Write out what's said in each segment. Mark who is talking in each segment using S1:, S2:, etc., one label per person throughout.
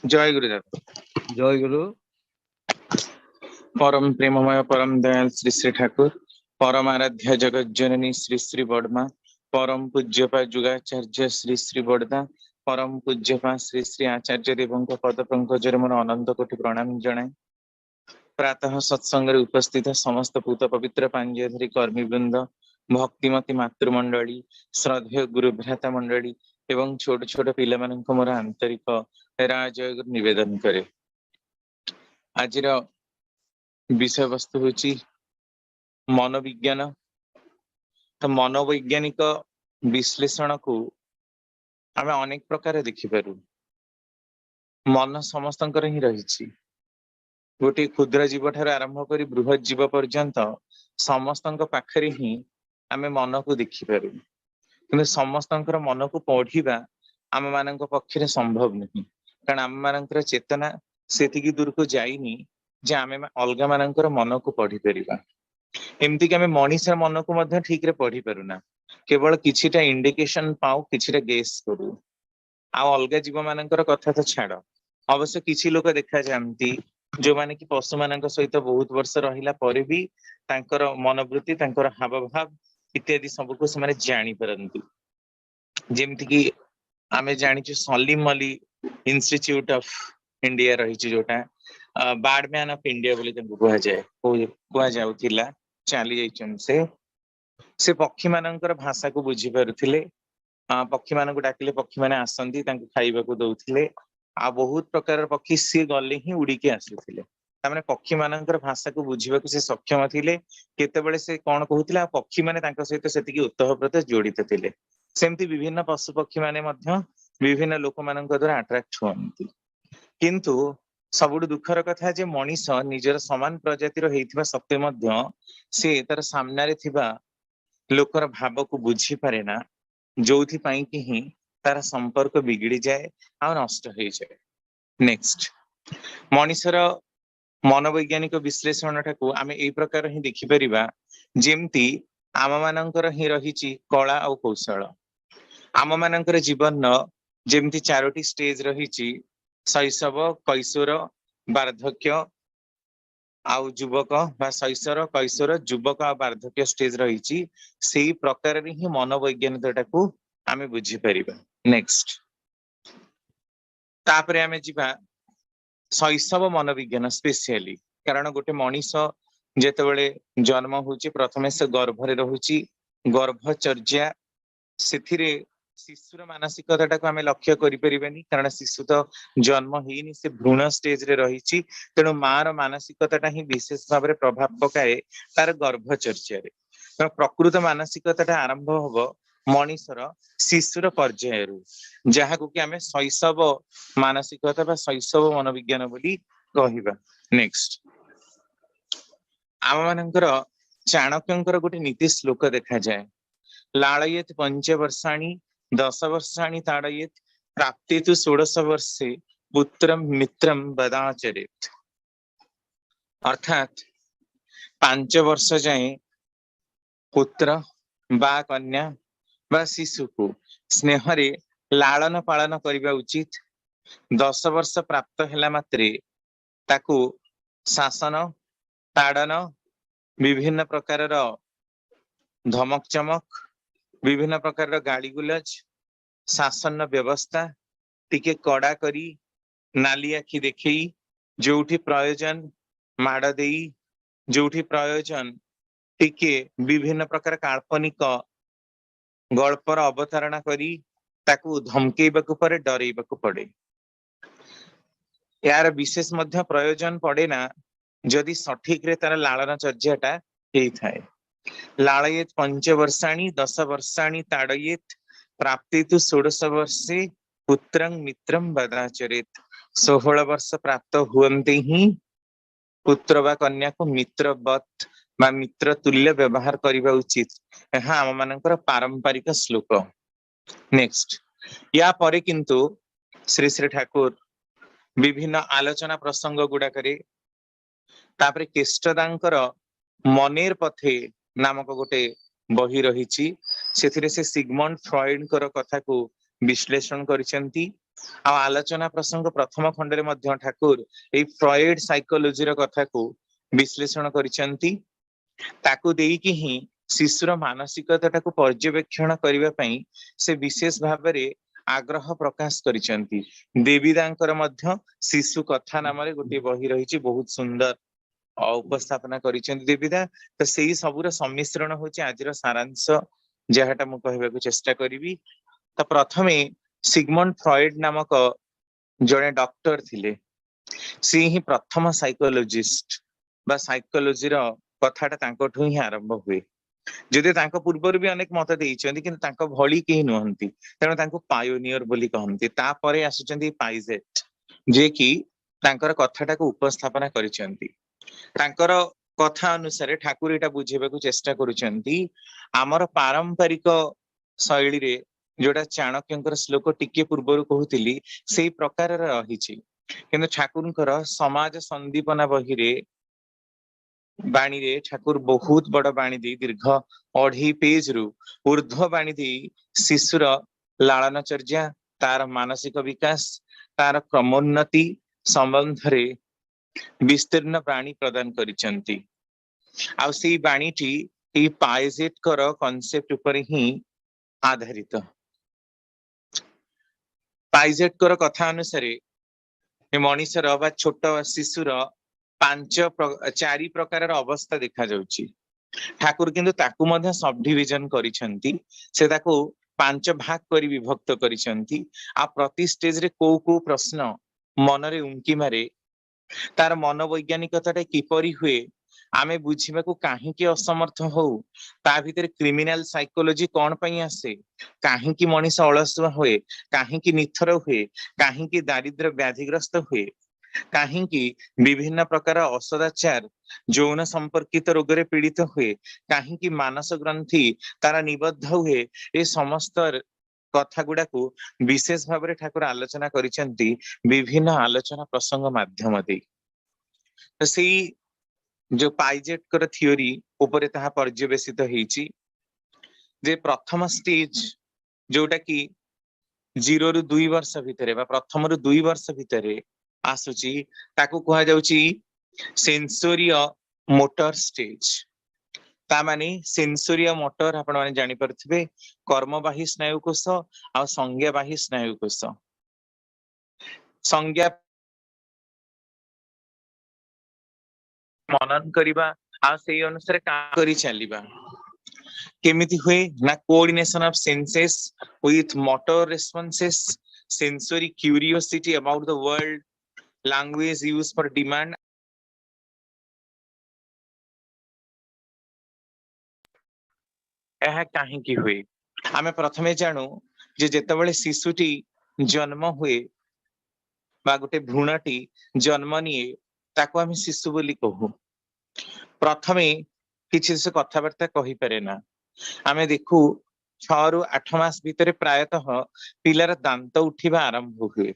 S1: जय गुरुदेव।
S2: जय गुरु।
S1: परम प्रेममय परम दयाल श्री श्री ठाकुर, परम आराध्य जगत जननी श्री श्री बड़मा, परम पूज्यपा जुगाचार्य श्री श्री बड़दा, परम पूज्यपा श्री श्री आचार्य देवों पद पंकजरे मोर अनंत कोटि प्रणाम जनाए। प्रातः सत्संग उपस्थित समस्त पूत पवित्र पांजयधरी कर्मीवृंद, भक्तिमती मातृमंडली, श्रद्धेय गुरु भ्राता मंडली एवं छोट छोट पिला मानक मोर आंतरिक राजय निवेदन करे। आज विषय वस्तु होची मनोविज्ञान। तो मनोवैज्ञानिक विश्लेषण को आम अनेक प्रकार देखिपारू। मन समस्तंकर ही रही, गोटे क्षुद्र जीव ठार आरंभ कर बृहत जीव पर्यंत समस्तंक पाखरे ही आमे मन को देखिपारू, किंतु समस्तंकर मन को पढ़िबा आम मानक पक्षरे संभव नहीं, कारण आम मानकर चेतना सेतिकी दूर को जाइनी जे आमे अलगा मानकर मन को पढ़ी परिबा। एमती कि आमे मनीषर मन को मध्य ठीक रे पढ़ी पारुना, केवल किछिटा इंडिकेशन पाऊ, किछिटा गेस करू। आ अलगा जीव मानकर कथा तो छाड़, अवश्य किछि लोक देखा जाती जो माने कि पशु मानक सहित बहुत वर्ष रहिला परे भी तांकर मनोवृत्ति, तांकर हाव भाव इत्यादि सब को से माने जानि परंतु। जेमति कि आमे जानिछु Salim Ali institute of India रही जोटा बार्डमैन ऑफ इंडिया बोली कह जाए कह जाउथिला, चली जाइछन से पक्षी मानकर भाषा को बुझी पारुथिले। पक्षी मान को डाकिले पक्षी माने आसंती, तांको खाइबा को दउथिले। आ बहुत प्रकार पक्षी सी गले ही उड़ी के आसुथिले, तामाने पक्षी मानकर भाषा को बुझीबा को से सक्षम थिले। केतेबेले से कोन कहूथिला, पक्षी माने तांको सहित सेतिकी उत्तरप्रत जोड़ित थिले। सेमती विभिन्न पशु पक्षी माने मध्य विभिन्न लोक मानक द्वारा अट्रैक्ट हुअन्ति। किंतु सबुठ दुखर कथा जे मनीष निजर समान प्रजातिर हेइथिबा सत्वे मध्य से तार सामने रे थिबा लोकर भाव को बुझी पारे ना, जोथि पाई कि ही तार संपर्क बिगड़ी जाए आ नष्ट हो जाए। नेक्स्ट, मनीषर मनोवैज्ञानिक विश्लेषण ठाकू आमे एई प्रकार ही देखि परिबा, जेमती आम मानकर ही रहिछि कला और कौशल। आम मानकर जीवन जेमती चारोटी स्टेज रहिछि, शैशव, कैशोर, वार्धक्य आउ युवक बा शैशव, कैशोर, युवक आ वार्धक्य स्टेज रहिछि, सेही प्रकार ही मनोवैज्ञानिकताको आमे बुझी परिबा। नेक्स्ट, तापरे आमे जिबा शैशव मनोविज्ञान स्पेशली, कारण गोटे मनीष जेतेबेले जन्म होछि प्रथमे से गर्भरे रहुछि, गर्भचर्या सेथिरे शिशुर मानसिकता को आमे लक्ष्य करि परिबानी, कारण शिशु तो जन्म हेइनी, से भ्रूण स्टेज रे रहिछि। तेणु मार मानसिकता ही विशेष भाव में प्रभाव पकाए तार गर्भचर्या रे। प्रकृत मानसिकता आरंभ हब मनीषर शिशुर पर्याय, जहाँ को कि आमे शैशव मानसिकता बा शैशव मनोविज्ञान बोली कहिबा। नेक्स्ट, आम मानकर चाणक्यंकर गोटे नीति श्लोक देखा जाए, लालयेत पंचवर्षाणि 10 वर्षाणि ताड़येत, प्राप्ते तु 16 वर्षे पुत्रम मित्रम वदाचरेत। अर्थात 5 वर्ष जाए पुत्र बा कन्या बा शिशु को स्नेहरे लालन पालन करिबा उचित। 10 वर्ष प्राप्त हैला मात्रे ताकू शासन, ताड़न, विभिन्न प्रकार धमक चमक, विभिन्न प्रकार गाली गुलज, शासन व्यवस्था टिके कड़ा करी, नाली आखि देखई, जोठी प्रयोजन माड़ देई, जोठी प्रयोजन टिके विभिन्न प्रकार काल्पनिक गल्पर अवतारणा करी ताकू धमकेइबाकू पड़े, डरेइबाकू पड़े। यार विशेष मध्य प्रयोजन पड़े ना जदि सठिक रे तार लालन चर्याटा हेई थाए। लालयेत पंचवर्षाणि 10 वर्षाणि ताड़येत, प्राप्ते तु 16 वर्षे पुत्रं मित्रं वदाचरेत। 16 वर्ष प्राप्त हुअन्ते ही पुत्र बा कन्या को मित्रवत बा मित्र तुल्य व्यवहार करिबा उचित। यह आम मानकर पारंपरिक श्लोक। नेक्स्ट, या परे किंतु श्री श्री ठाकुर विभिन्न आलोचना प्रसंग गुड़ा करे, तापरे केष्टदांकर मनेर पथे नामक गोटे बही रहिछि, सेथिरे से सिगमंड फ्रॉइड कर कथा को विश्लेषण करिसेंती। आ आलोचना प्रसंग प्रथम खंडरे मध्य ठाकुर ए फ्रॉइड साइकोलॉजी रो कथा को विश्लेषण करिसेंती ताकू देकी ही शिशुर मानसिकता को पर्यवेक्षण करने पई से विशेष भाव आग्रह प्रकाश करिसेंती। देवीदांकर मध्य शिशु कथा नाम रे गोटे बही रही बहुत सुंदर उपस्थापना करिसेंती देवीदा। तो सेही सबुर सम्मिश्रण होची आज सारांश जहाटा मु कहबा चेष्टा करी। तो प्रथमे सिगमंड फ्रॉइड नामक जड़े डॉक्टर थिले, सी ही प्रथम साइकोलॉजिस्ट बा साइकोलॉजी रो कथाटा तांकोठु ही आरंभ हुए। जदि तांको पूर्वर भी अनेक मत देइछन्ति किंतु तांको भली केही नुहंती, तेणु तांको पायोनियर बोली कहंती। तापरे आसुचन्ति पाइजेट जे कि तांकर कथाटा को उपस्थापना करिसन्ति। तांकर कथा अनुसार ठाकुर एटा बुझेबाकू चेष्टा करुचन्ति आमर पारंपरिक शैली रे जोटा चाणक्यंकर श्लोक टिके पूर्वर कहूतिली सेही प्रकार रहिछि, किंतु ठाकुरंकर समाज संदीपना बही रे बाणी रे ठाकुर बहुत बड़ बाणी दे दीर्घ 2.5 पेज रु ऊर्ध्व बाणी दे शिशुर लालनचर्या तार मानसिक विकास तार क्रमोन्नति संबंध रे विस्तीर्ण बाणी प्रदान करिसंती। आ सेही बाणीटी ई पाइजेट कर कांसेप्ट ऊपर ही आधारित। पाइजेट कर कथा अनुसार मनीषर बा छोट शिशुर 4 प्रकार अवस्था देखा जाउची। ठाकुर किंतु ताकू मध्य सब डिविजन करिसंती, से ताकू 5 भाग करी विभक्त करिसंती। आ प्रति स्टेज रे को प्रश्न मन रे उंकी मारे तार मनोवैज्ञानिकता किपरि हुए आमे बुझिबाकू काहींकी असमर्थ हो, ता भितर क्रिमिनल साइकोलॉजी कोन पई आसे, काहींकी मनीष अलसुआ हुए, काहींकी निथर हुए, काहींकी दारिद्र व्याधिग्रस्त हुए, काहींकी विभिन्न प्रकार असदाचार यौन संपर्कित रोग रे पीड़ित हुए, काहींकी मानस ग्रंथि तारा निबद्ध हुए। ए समस्त कथा गुडा को विशेष भाव रे ठाकुर आलोचना करिसंती विभिन्न आलोचना प्रसंग माध्यम दे। तो सेही जो पाइजेट कर थियोरी ऊपर ताहा पर्यवेसित हेची जे प्रथम स्टेज जोटा कि 0 रु 2 वर्ष भितरे बा प्रथम रु 2 वर्ष भितरे आसुची ताकू कहा जाउची सेंसोरियो मोटर स्टेज। ता माने सेंसोरियो मोटर आपण माने जानि परथिबे कर्मबाही स्नायुकोश आ संज्ञाबाही स्नायुकोश। संज्ञा मनन करिबा आ सेही अनुसार काम करी चलीबा केमिति हुए ना coordination of senses with motor responses, sensory curiosity about the world, language use for demand. एहा काहे की हुए आमे प्रथमे जानू जे जेतेबेले शिशुटी जन्म हुए बा गोटे भ्रूणटी जन्म निये ताको आमे शिशु बोली कहू। प्रथमे किछि से कथाबार्ता कहि पारे ना, आमे देखू 6 रु 8 मास भितरे प्रायतः पिलार दांत उठिबा आरंभ हुए।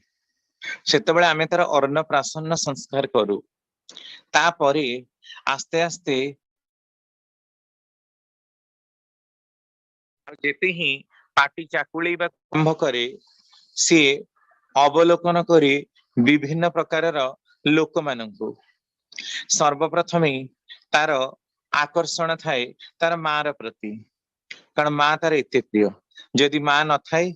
S1: सेतेबेले आमे तार अन्नप्राशन संस्कार करू, तापरे आस्ते आस्ते जेते ही पाटी चाकुलेबा आरंभ करे सी अवलोकन करे विभिन्न प्रकार लोक मानकु। सर्वप्रथमे तार आकर्षण थाए तार मार प्रति, कारण माँ तार एते प्रिय। जदि माँ न थाए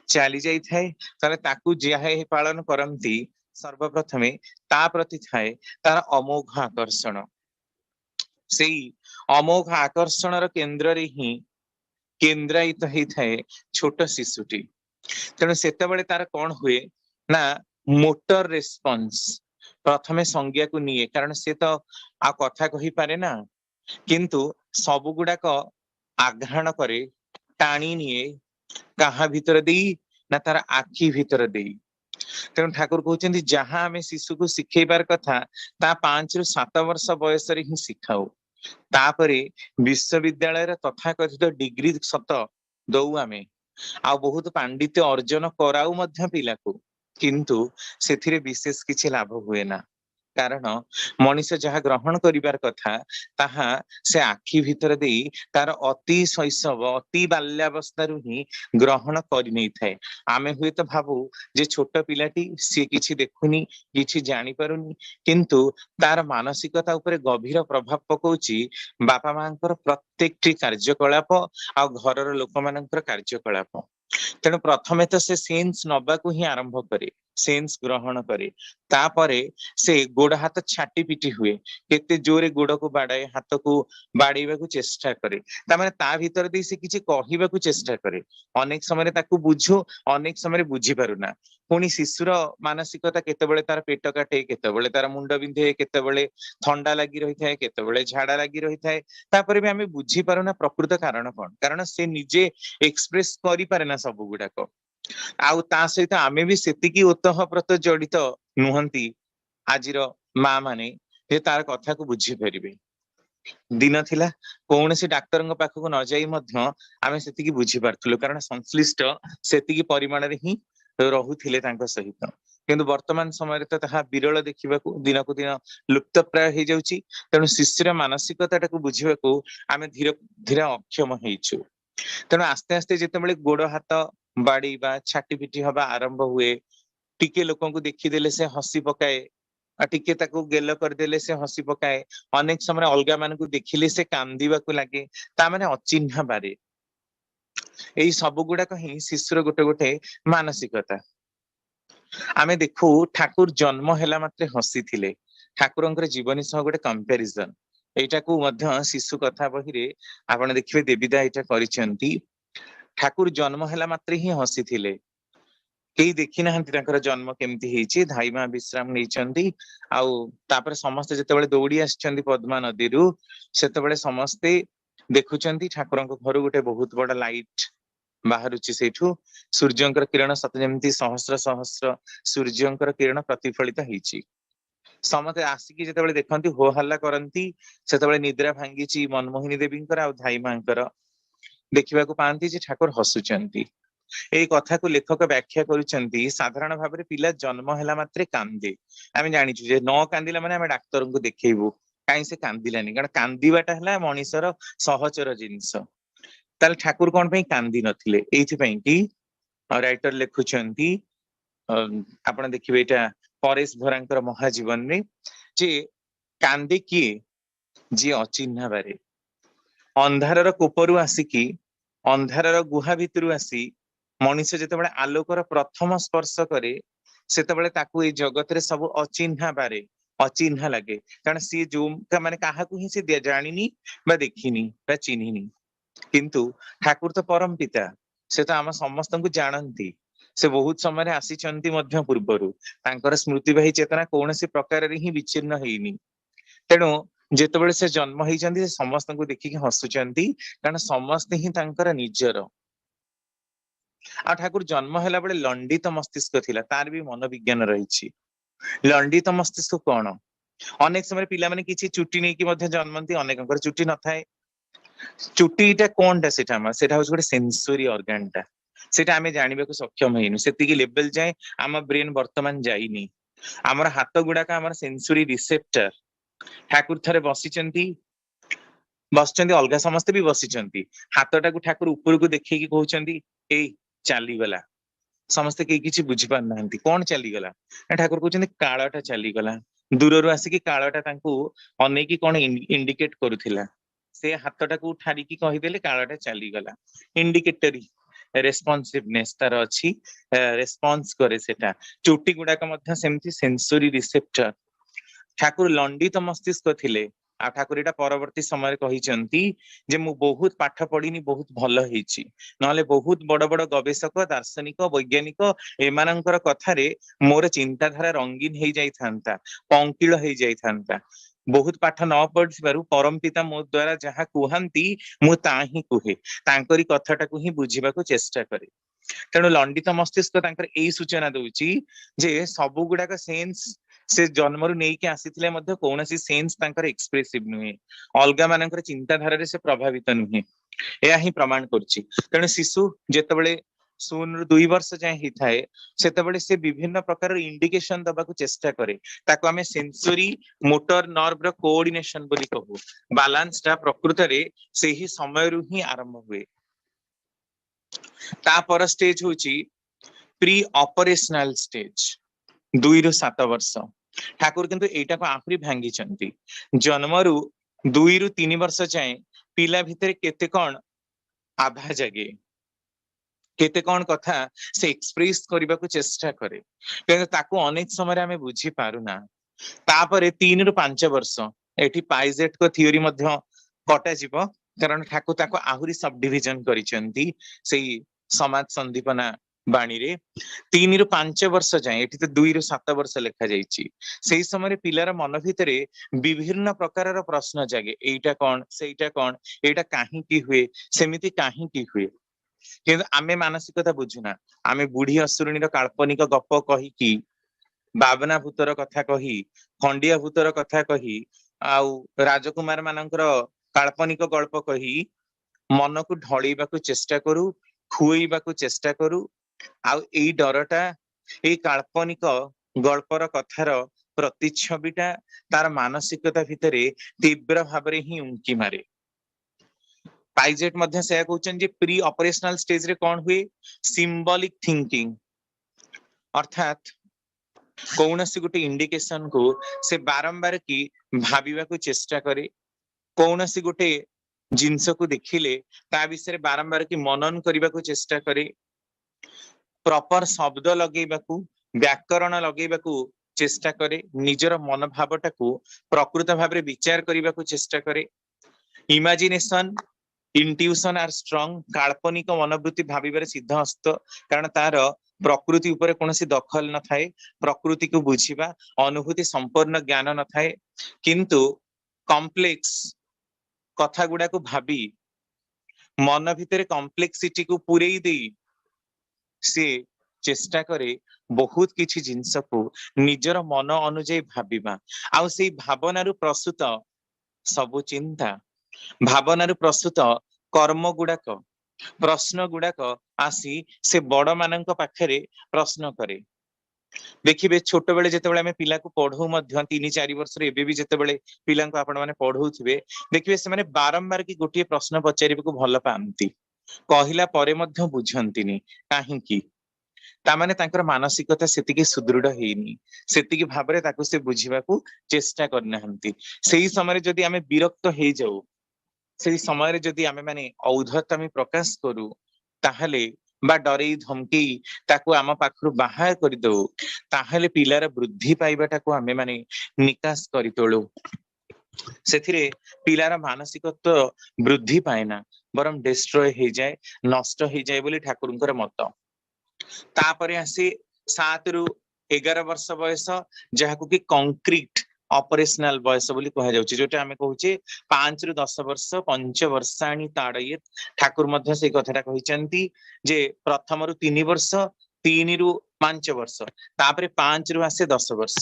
S1: चली जाई थाए ताले ताकू जिहे पालन करंती सर्वप्रथमे ता प्रति थाए तार अमोघ आकर्षण। सेई अमोघ आकर्षण र केंद्र रे ही केंद्रायित ही थाए छोट शिशुटी। तेणु सेतेबेले तार कौन हुए ना मोटर रेस्पॉन्स प्रथमे संज्ञा को निये, कारण से तो आ कथा कहि पारे ना, किंतु सब गुडाक आघ्राण करे टाणी निये कहा भीतर देई ना तार आखि भीतर देई। तेणु ठाकुर कहते जहां आमे शिशु को शिखेबार कथा ता 5 रु 7 वर्ष बयस रे ही शिखाऊ। तापरे विश्वविद्यालय तथाकथित डिग्री सत दऊ आमे आ बहुत पांडित्य अर्जन कराऊ मध्य पिला को, किंतु सेथिरे विशेष किछि लाभ हुए ना। कारण मनीष जहाँ ग्रहण करिवार कथा ताहा से आखि भितर देई तार अति शैशव अति बाल्यावस्थारु ही ग्रहण करि नै थाए। आमे हुए तो भाबू जे छोट पिलाटी सी किछि देखुनी किछि जानि पारुनी, किंतु तार मानसिकता उपरे गभीर प्रभाव पकाउची बापा मांकर प्रत्येकटी कार्यकलाप आ घरर लोक मानकर कार्यकलाप। तेणु प्रथमे तो से सेन्स नबाकू ही आरंभ करे, सेन्स ग्रहण करे, तापरे से गोड़ हाथ छाटी पिटी हुए, केते जोरे गोड़ को बाड़ाए, हाथ को बाड़ेबा को चेष्टा करे, तामाने ता भीतर दे से किछि कहिबा को चेष्टा करे। अनेक समय ताकू बुझो, अनेक समय बुझी पारुना। पुणी शिशुर मानसिकता केतेबेले तार पेट काटे, केतेबेले तार मुंड बिंधे, केतेबेले थंडा लागि रही थाए, केतेबेले झाड़ा लागि रही थाए, तापरे भी आमे बुझी पारुना प्रकृत कारण कोन, कारण से निजे एक्सप्रेस करि पारे ना सब गुडाक। आउ ता सहित आमे भी सेतिकी ओतःप्रत जड़ित नुहंती आजिर माँ माने जे तार कथा को बुझी परिबे। दिन थिला कौनसी डाक्टर पाखक न जाई मध्य आमे सेतिकी बुझी पारथुलु, कारण संश्लिष्ट सेतिकी परिमाण रे ही रहुथिले तांको सहित। किंतु वर्तमान समय रे तो ताहा विरल देखिबाकू दिन को दिन लुप्त प्राय हे जाउची। तेणु शिष्यर मानसिकता टाकू बुझिबाकू आमे धीरे धीरे अक्षम हेइछु। तेणु आस्ते आस्ते जेतेबेले गोड़ हाथ बाड़ी बा छाटी पिटी हवा आरंभ हुए, टिके लोकों को देखिदेले से हसी पकाए, टिके ताकू गेल करदेले से हसी पकाए, अनेक समय अलगा मान को देखिले से कांदीबाकू लागे, ता माने अचिन्हा बारे। एई सब गुडाक ही शिशुर गोटे गोटे मानसिकता। आमे देखू ठाकुर जन्म हेला मात्रे हसी थिले, ठाकुरंकर जीवनी सह गोटे कंपैरिजन एटा को मध्य शिशु कथा बही रे आपण देखिबे देविदा एटा करिसेंती। ठाकुर जन्म हेला मात्रे ही हसी थिले, केही देखि नाहंती तांकर जन्म केमती हेछि, धाइमा विश्राम नेइचंती। आउ तापर समस्त जेतेबेले दौड़ी आछंती पद्मा नदीरु, सेतेबेले समस्ते देखुचंती ठाकुरंक घर गोटे बहुत बड़ लाइट बाहरुची सेठू, सूर्यंकर किरण सत जेमती सहस्र सहस्र सूर्यंकर किरण प्रतिफलित हेछि। समते आसिकी जेतेबेले देखंती हो हल्ला करंती, सेतेबेले निद्रा भांगीची मनमोहिनी देवींकर आ धाइमांकर, देखिबाकू पांती जे ठाकुर हसुचंती। एई कथा को लेखक व्याख्या करूचंती साधारण भाबरे पिला जन्म हेला मात्रे कांदे। आमे जानिछु जे न कांदिला माने आमे डाक्टर को देखैबू, काई से कांदिलानी, कारण कांदीबाटा हला मनीषर सहचर जिंस। ताल ठाकुर कोन पे कांदी नथिले, एइथि पई कि राइटर लेखुचंती आपण देखिबे एटा परेश भरांकर महाजीवन रे जे कांदे किए जे अचिन्हा बारे, अंधारर कोपरु आसिकी अंधारर गुहा भितरु आसी मनीष जेतेबेले आलोकर प्रथम स्पर्श करे, सेतेबेले ताकू ए जगत रे सब अचिन्हा बारे, अचिन्हा लागे, कारण सी जो माने काहाकू ही से जानिनी बा देखिनी बा चिन्हिनी। किंतु ठाकुर तो परम पिता, से तो आम समस्त को जानती, से बहुत समय आसीचंती मध्य पूर्वरु, तांकर स्मृतिवाही चेतना कौनसी प्रकार रे ही विच्छिन्न हेइनी। तेणु जेतेबेले से जन्म हेइचंती से समस्त को देखिकी हसुचंती, कारण समस्त ही तांकर निजर। आ ठाकुर जन्म हेला बेले लंडित मस्तिष्क थिला, तार भी मनोविज्ञान रहिछि। लंडित मस्तिष्क कोन, अनेक समय पिला माने किछि चुटी नै कि मध्य जन्मंती, अनेकंकर चुटी न थाए। चुटीटा कोनटा सेटा होछ गोटे सेंसरी ऑर्गन टा, सेटा आमे जानिबा को सक्षम हेइनु, सेतिकी लेवल जाय आम ब्रेन वर्तमान जाइनी। हमर हाथ गुडा का हमर सेंसरी रिसेप्टर, ठाकुर थरे बसिचंती, बसचंती अलगा समस्त भी बसिचंती, हाथटा को ठाकुर ऊपर को देखैकी कहउचंती ए चाली गला, समस्त के किछि बुझी पार नाहंती कोन चाली गला, ठाकुर कहउचंती काळाटा चाली गला। दूररु आसिकी काळाटा तांकू अनेकी कोन इंडिकेट करूथिला, से हाथटा को ठारिकी कहिदेले काळाटा चाली गला। इंडिकेटरी रेस्पॉन्सिवनेस तार अछि, रेस्पॉन्स करे सेटा। चुटी गुडा का मध्य सेमती सेंसरी रिसेप्टर। ठाकुर लंडित मस्तिष्क थिले, आ ठाकुर एटा परवर्ती समय कहिचंती जे मु बहुत पाठ पढ़िनी, बहुत भल हेइची, नहले बहुत बड़ बड़ गवेषक दार्शनिक वैज्ञानिक एमानंकर कथारे मोर चिंताधारा रंगीन हेइ जाई थांता, पंकिल हेइ जाई थांता। बहुत पाठ न पढ़िबारु परम पिता मो द्वारा जहा कुहंती मु ता ही कुहे, तांकरी कथाटाकू ही बुझिबाकू चेष्टा करे। तेणु लंडित मस्तिष्क तांकर एई सूचना दउची जे सबु गुडाक सेंस से जन्मरु नेइके आसीथिले मध्य कोनोसी सेंस तांकर एक्सप्रेसिव नुहे, अलगा मानकर चिंताधारा रे से प्रभावित नुहे, एया ही प्रमाण करछि। तेणु शिशु जेतेबेले शून्य रु 2 वर्ष जाए ही थाए सेतेबेले से विभिन्न प्रकार इंडिकेशन दबा को चेष्टा करे ताको आमे सेंसरी मोटर नर्व रो कोऑर्डिनेशन बोली कहू बैलेंस टा प्रकृत रे से ही समय रु ही आरंभ हुए ता पर स्टेज होची प्री ऑपरेशनल स्टेज 2 रु 7 वर्ष ठाकुर किंतु एटा को आहुरी भांगी चंती जन्म रु 2 रु 3 वर्ष जाए पिला भितर केते कोन आभा जगे केते कोन कथा से एक्सप्रेस करबा को चेष्टा करे किंतु ताको अनेक समय हमें बुझी पारुना तापरे 3 रु 5 वर्ष एठी पाइजेट को थ्योरी मध्य कटा जीव कारण ठाकुर ताको आहुरी सब डिवीजन करिसेंती सेही समाज संदीपना बाणी रे 3 रु 5 वर्ष जाए एठी तो 2 रु 7 वर्ष लेखा जाईची सेही समय पिलार मन भितरे विभिन्न प्रकारर प्रश्न जागे एइटा कोन सेइटा कोन एइटा काहे की हुए सेमिति काहे की हुए किंतु आमे मानसिकता बुझुना आमे बुढ़ी असुरुणीर काल्पनिक गप कही कि बाबना भूतर कथा कही खंडिया भूतर कथा कही आउ राजकुमार मानकर काल्पनिक गल्प कही मन को ढळेबा को चेष्टा करू खुएबा को चेष्टा करू आउ एई डरटा एई काल्पनिक गल्पर कथार प्रतिच्छबिटा तार मानसिकता भितरे तीव्र भाबरे ही उंकी मारे पाइजेट मध्य से कहउछन जे प्री ऑपरेशनल स्टेज रे कोन हुए सिंबॉलिक थिंकिंग अर्थात कौनसी गोटे इंडिकेशन को से बारंबार की भाबिबा को चेष्टा करे कौनसी गोटे जिंस को देखिले ता विषय बारंबार की मनन करबा को चेष्टा करे प्रॉपर शब्द लगेबा को व्याकरण लगेबा को चेष्टा करे निजर मन भावटा को प्रकृत भाबरे विचार करबा को चेष्टा करे इमेजिनेशन इंट्यूशन आर स्ट्रॉन्ग काल्पनिक मनोवृत्ति भाबिबारे सिद्ध हस्त कारण तार प्रकृति ऊपर कोनोसी दखल न थाए प्रकृति को बुझिबा अनुभूति संपूर्ण ज्ञान न थाए किंतु कॉम्प्लेक्स कथा गुडा को भाबी मन भितरे कॉम्प्लेक्सिटी को पुरेई देई से चेष्टा करे बहुत किछि जिंस को निजर मन अनुଯାयी भाबिबा आउ सेई भावनारु प्रस्तुत सबु चिंता भावनारु प्रस्तुत कर्म गुडाक प्रश्न गुडाक आसी से बड़ मानक पाखरे प्रश्न करे देखिबे छोट बेले जेतेबेले हमें पिला को पढौ मध्य 3-4 वर्ष रे एबे भी जेतेबेले पिला को आपण माने पढौथिबे देखिबे से माने बारंबार की गोटे प्रश्न पचारिबे को भल पांती कहिला परे मध्य बुझंतीनी काहे की ता माने तांकर मानसिकता सेतिकी सुदृढ़ हेनी सेतिकी भाबरे ताको से बुझिबा को चेष्टा करनाहंती सेही समय जदी हमें विरक्त हे जाऊ सेही समय जदी हमें माने औद्धतामी प्रकाश करू ताहले बा डरे धमकी ताको आम पाखरु बाहा करि दो ताहले पिलार वृद्धि पाइबाटा को हमें माने निकास करि तोळू सेथिरे पिलार मानसिकत्व वृद्धि पाएना बरम डिस्ट्रॉय हे जाए नष्ट हे जाए बोली ठाकुरंकर मत तापरे आसी 7 रु 11 वर्ष बयस जहाकु कि कंक्रीट ऑपरेशनल बयस बोली कहा जाउची जोटा हमें कहूचे 5 रु 10 वर्ष 5 वर्षाणी ताड़ये ठाकुर मध्य से कथाटा कहिचंती जे प्रथम रु 3 वर्ष 3 रु 5 वर्ष तापरे 5 रु आसे 10 वर्ष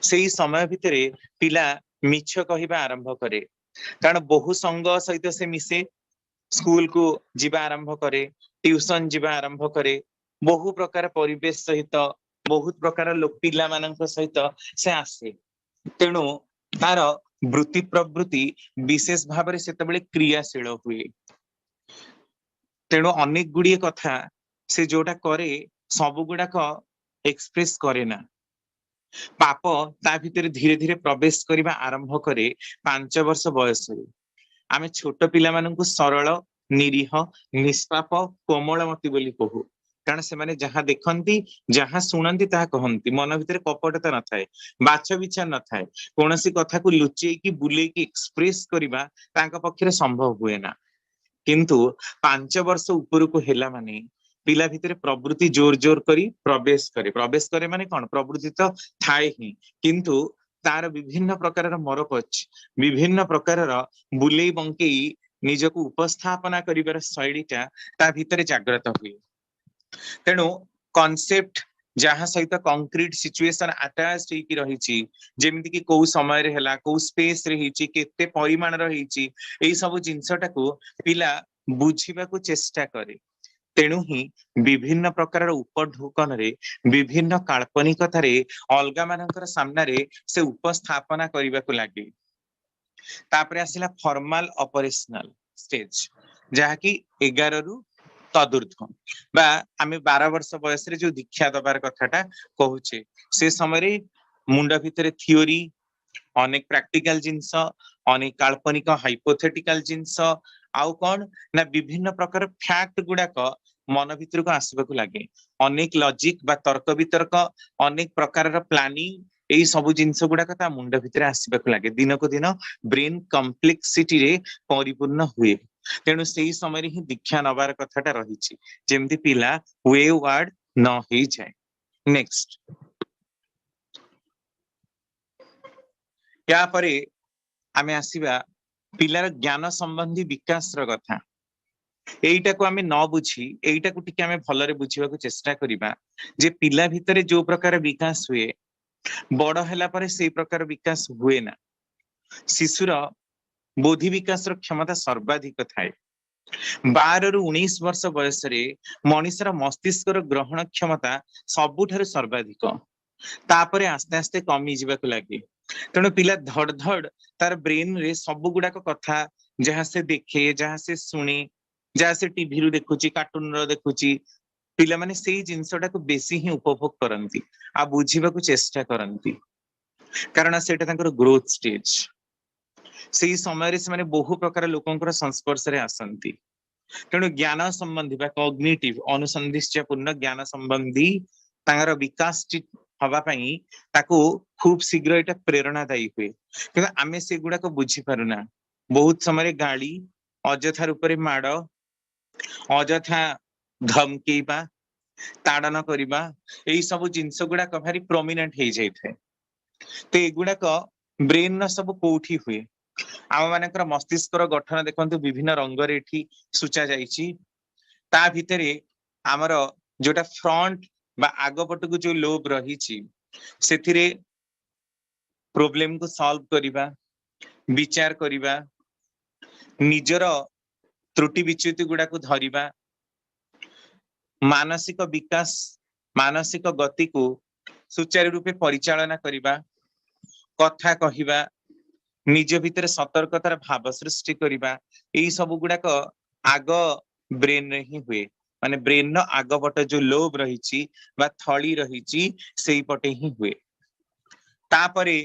S1: सेही समय भितरे पिला मिछ कहिबा आरंभ करे कारण बहु संग सहित से मिसे स्कूल को जीवा आरंभ करे ट्यूशन जीवा आरंभ करे बहु प्रकार परिवेश सहित बहुत प्रकार लोक पिला मानक सहित से आसे तेणु तार वृत्ति प्रवृत्ति विशेष भाव से क्रियाशील हुए तेणु अनेक गुड़िए कथा से जोटा करे सब गुड़ाक एक्सप्रेस करे ना पाप ता भितर धीरे धीरे प्रवेश करबा आरंभ करे 5 वर्ष बयस आमे छोट पिला मानकु सरल निरीह निष्पाप कोमलमती बोली कहू कारण से माने जहाँ देखंती जहाँ सुनंती ताहा कहंती मन भितर कपटता न थाए बाछ बिछा न थाए कोनोसी कथा को लुचेई की बुलेई की एक्सप्रेस करबा तांका पक्षरे संभव हुए ना किंतु 5 वर्ष ऊपर को हेला माने पिला भितर प्रवृत्ति जोर जोर करी प्रवेश करे माने कोन प्रवृत्ति तो थाए ही किंतु तार विभिन्न प्रकार मरकच विभिन्न प्रकार बुलेई बंकेई निजको उपस्थापना करिवार शैलीटा ता भितर जागृत हुए तेणु कॉन्सेप्ट जहाँ सहित कंक्रीट सिचुएशन अटैच्ड होई रही जेमिति कि को समय रे हला को स्पेस रे हिची केते परिमाण रे हिची एई सब जिंसटा को पिला बुझिबा को चेष्टा करे तेणु ही विभिन्न प्रकार उपढोकन रे विभिन्न काल्पनिकतारे अलगा मानकर सामने से उपस्थापना करने को लगे। तापरे आसिला फॉर्मल ऑपरेशनल स्टेज जहाँकि 11 रु तदुर्ध्व बा आमे 12 वर्ष बयस रे जो दीक्षा दबार कथाटा कहूचे से समय मुंड भितर थियोरी अनेक प्रैक्टिकल जिंस अनेक काल्पनिक हाइपोथेटिकल जिंस आउ कौन ना विभिन्न प्रकार फैक्ट गुड़ाक मन भितर को आसबा को लगे अनेक लॉजिक बा तर्क वितर्क अनेक प्रकार प्लानिंग यही सब जिनस गुड़ाक ता मुंड भितर आसबा को लगे दिन को दिन ब्रेन कम्प्लेक्सिटी रे परिपूर्ण हुए। तेणु से समय ही दीक्षा नबार कथाटा रही जेमती पिला वे वार्ड न हो जाए। नेक्स्ट या परे आमे आसीबा पिलार ज्ञान संबंधी विकास रो कथा एटा को आमे न बुझी एटा को टिके आमे भलरे बुझीबा को चेष्टा करिबा जे पिला भितरे जो प्रकार विकास हुए बड़ हैला परे से प्रकार विकास हुए ना। शिशुर बोधि विकास रो क्षमता सर्वाधिक थाए 12 रु 19 वर्ष बयस रे मनुष्यर मस्तिष्क रो ग्रहण क्षमता सबुठार सर्वाधिक तापरे आस्ते आस्ते कमी जीवा को लगे। तेणु पिला धड़ धड़ तार ब्रेन रे सब गुड़ाक कथा जहाँ से देखे जहाँ से शुणे जहाँ से टीवी रु देखुची कार्टून रो देखुची पिला माने सेही जिंसटा को बेसी ही उपभोग करंती आ बुझीबा को चेष्टा करंती कारण सेटा तांकर ग्रोथ स्टेज सेही समय रे से माने बहु प्रकार लोकंकर संस्पर्श रे आसंती। तेणु ज्ञान संबंधी बा कॉग्निटिव अनुसंधित्यपूर्ण ज्ञान संबंधी तांगर विकास हवा पई ताको खूब शीघ्र एटा प्रेरणादायी हुए कि आमे से गुडा को बुझी पारुना बहुत समय गाड़ी अजथा रूप में माड़ अजथा धमकेबा ताड़न करबा यही सब जिनस गुड़ाक भारी प्रोमिनेंट हो जाए तो एगुड़ाक ब्रेन सब कोठी हुए आम मानकर मस्तिष्क गठन देखते विभिन्न रंग रे सूचा जाइछि ता भितरे आमर जोटा फ्रंट बा आग पटक जो लोब रही से प्रॉब्लम को सॉल्व करिबा विचार करिबा निजर त्रुटि विच्युति गुड़ा को धरिबा मानसिक विकास मानसिक गति को सुचारू रूपे परिचालना करिबा कथा कहिबा निज भितर सतर्कतार भाव सृष्टि करिबा एई सब गुड़ाक आग ब्रेन रे ही हुए माने ब्रेन नो आग पट जो लोब रही बा थली रही सेई पटे ही हुए तापरे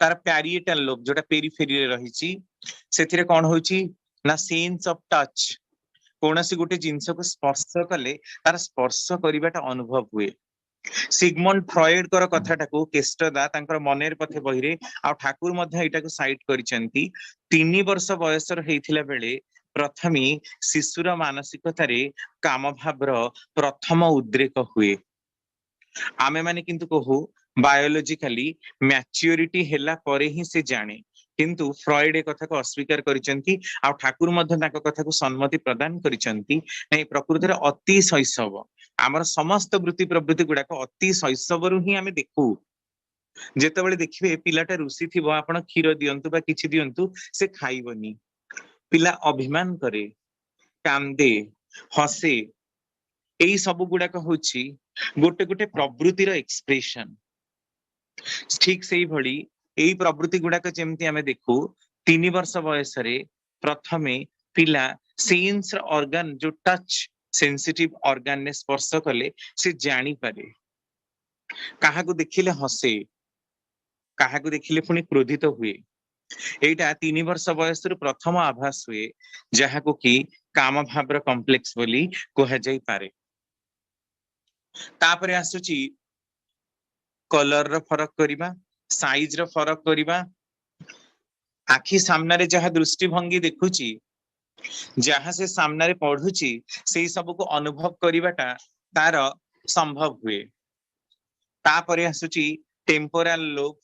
S1: तार पैरिएटल लोब जोटा पेरिफेरी रे रही सेथिरे कोन होची ना सेंस ऑफ टच कोनसी गोटे जिंस को स्पर्श कले तार स्पर्श करिबाटा अनुभव हुए। सिगमंड फ्रॉइड कर कथाटा को केस्टदा तांकर मनेर पथे बहिरे आ ठाकुर मध्ये एटा को साइट करिसेंती 3 वर्ष बयसर हेइथिला बेले प्रथमे शिशुर मानसिकतारे काम भावर प्रथम उद्रेक हुए। आमे माने किंतु कहू बायोलॉजिकली मैच्योरिटी हेला परे ही से जाने किंतु फ्रॉइड ए कथा को अस्वीकार करिसेंती आ ठाकुर मध्ये तांको कथा को सम्मति प्रदान करिसेंती नै प्रकृतिर अति शैशव आमर समस्त वृत्ति प्रवृत्ति गुड़ाक अति शैशव रु ही आमे देखू जेतेबेले देखिबे पिलाटा रुसी थिबो आपण क्षीर दियंतु बा किछि दियंतु से खाइबनी पिला अभिमान करे कांदे हसे एई सब गुड़ाक होछि गोटे गोटे प्रवृत्तिर एक्सप्रेशन ठीक सेही भली एई प्रवृत्ति गुड़ाक जेमती आमे देखू 3 वर्ष बयस रे प्रथमे पिला सेंस ऑर्गन जो टच सेंसिटिव ऑर्गन ने स्पर्श कले से जानी पारे काहा को देखिले हसे काहा को देखिले पुनी क्रोधित हुए एटा 3 वर्ष बयस रे प्रथम आभास हुए जहा को कि काम भावर कॉम्प्लेक्स बोली कहा जाई पारे। तापरे आसुची कलर रो फरक करिबा साइज रो फरक करिबा आखि सामने रे जहा दृष्टिभंगी देखुची जहां से सामने पढ़ुची से सब को अनुभव करिबाटा तार संभव हुए। तापरे आसुची टेम्पोरल लोब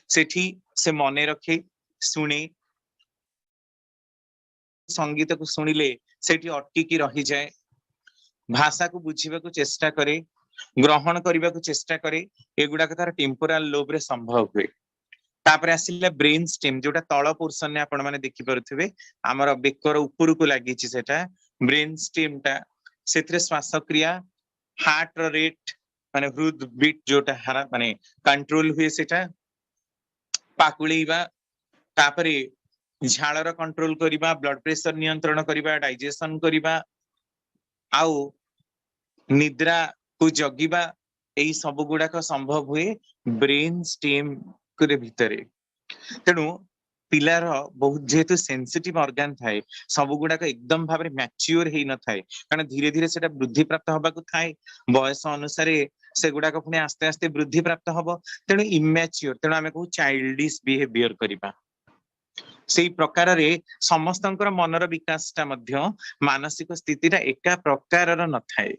S1: सेठी से मने रखे सुने संगीत को सुनिले सेठी अटकी की रही जाए भाषा को बुझीबा को चेष्टा करे ग्रहण करबा को चेष्टा करे एगुडा तार टेम्पोरल लोब रे संभव हुए। तापरे आसिले ब्रेन स्टेम जोटा तळ पोर्शन ने आपण माने देखि परथिबे हमर बेकर ऊपर को लागि छि सेटा ब्रेन स्टेम टा से श्वासक्रिया हार्ट रेट माने हृद बीट जोटा हारा माने कंट्रोल हुए सेटा पाकुळीबा तापरे झाड़र कंट्रोल करिबा ब्लड प्रेशर नियंत्रण करिबा डाइजेशन करिबा आउ निद्रा को जगिबा एई सब गुडाक संभव हुए ब्रेन स्टेम करे भितरे तेणु पिलार बहुत जेहेतु सेंसिटिव ऑर्गन थाए सब गुडाक एकदम भाबरे मैच्योर हेई न थाए कारण धीरे धीरे सेटा वृद्धि प्राप्त हबाकू थाए बयस अनुसार से गुडाक पुणी आस्ते आस्ते वृद्धि प्राप्त हबो तेणु इमैच्योर तेणु आमे कहू चाइल्डिश बिहेवियर करिबा सेई प्रकार रे समस्तंकर मनर विकासटा मध्य मानसिक स्थितिटा एका प्रकारर न थाए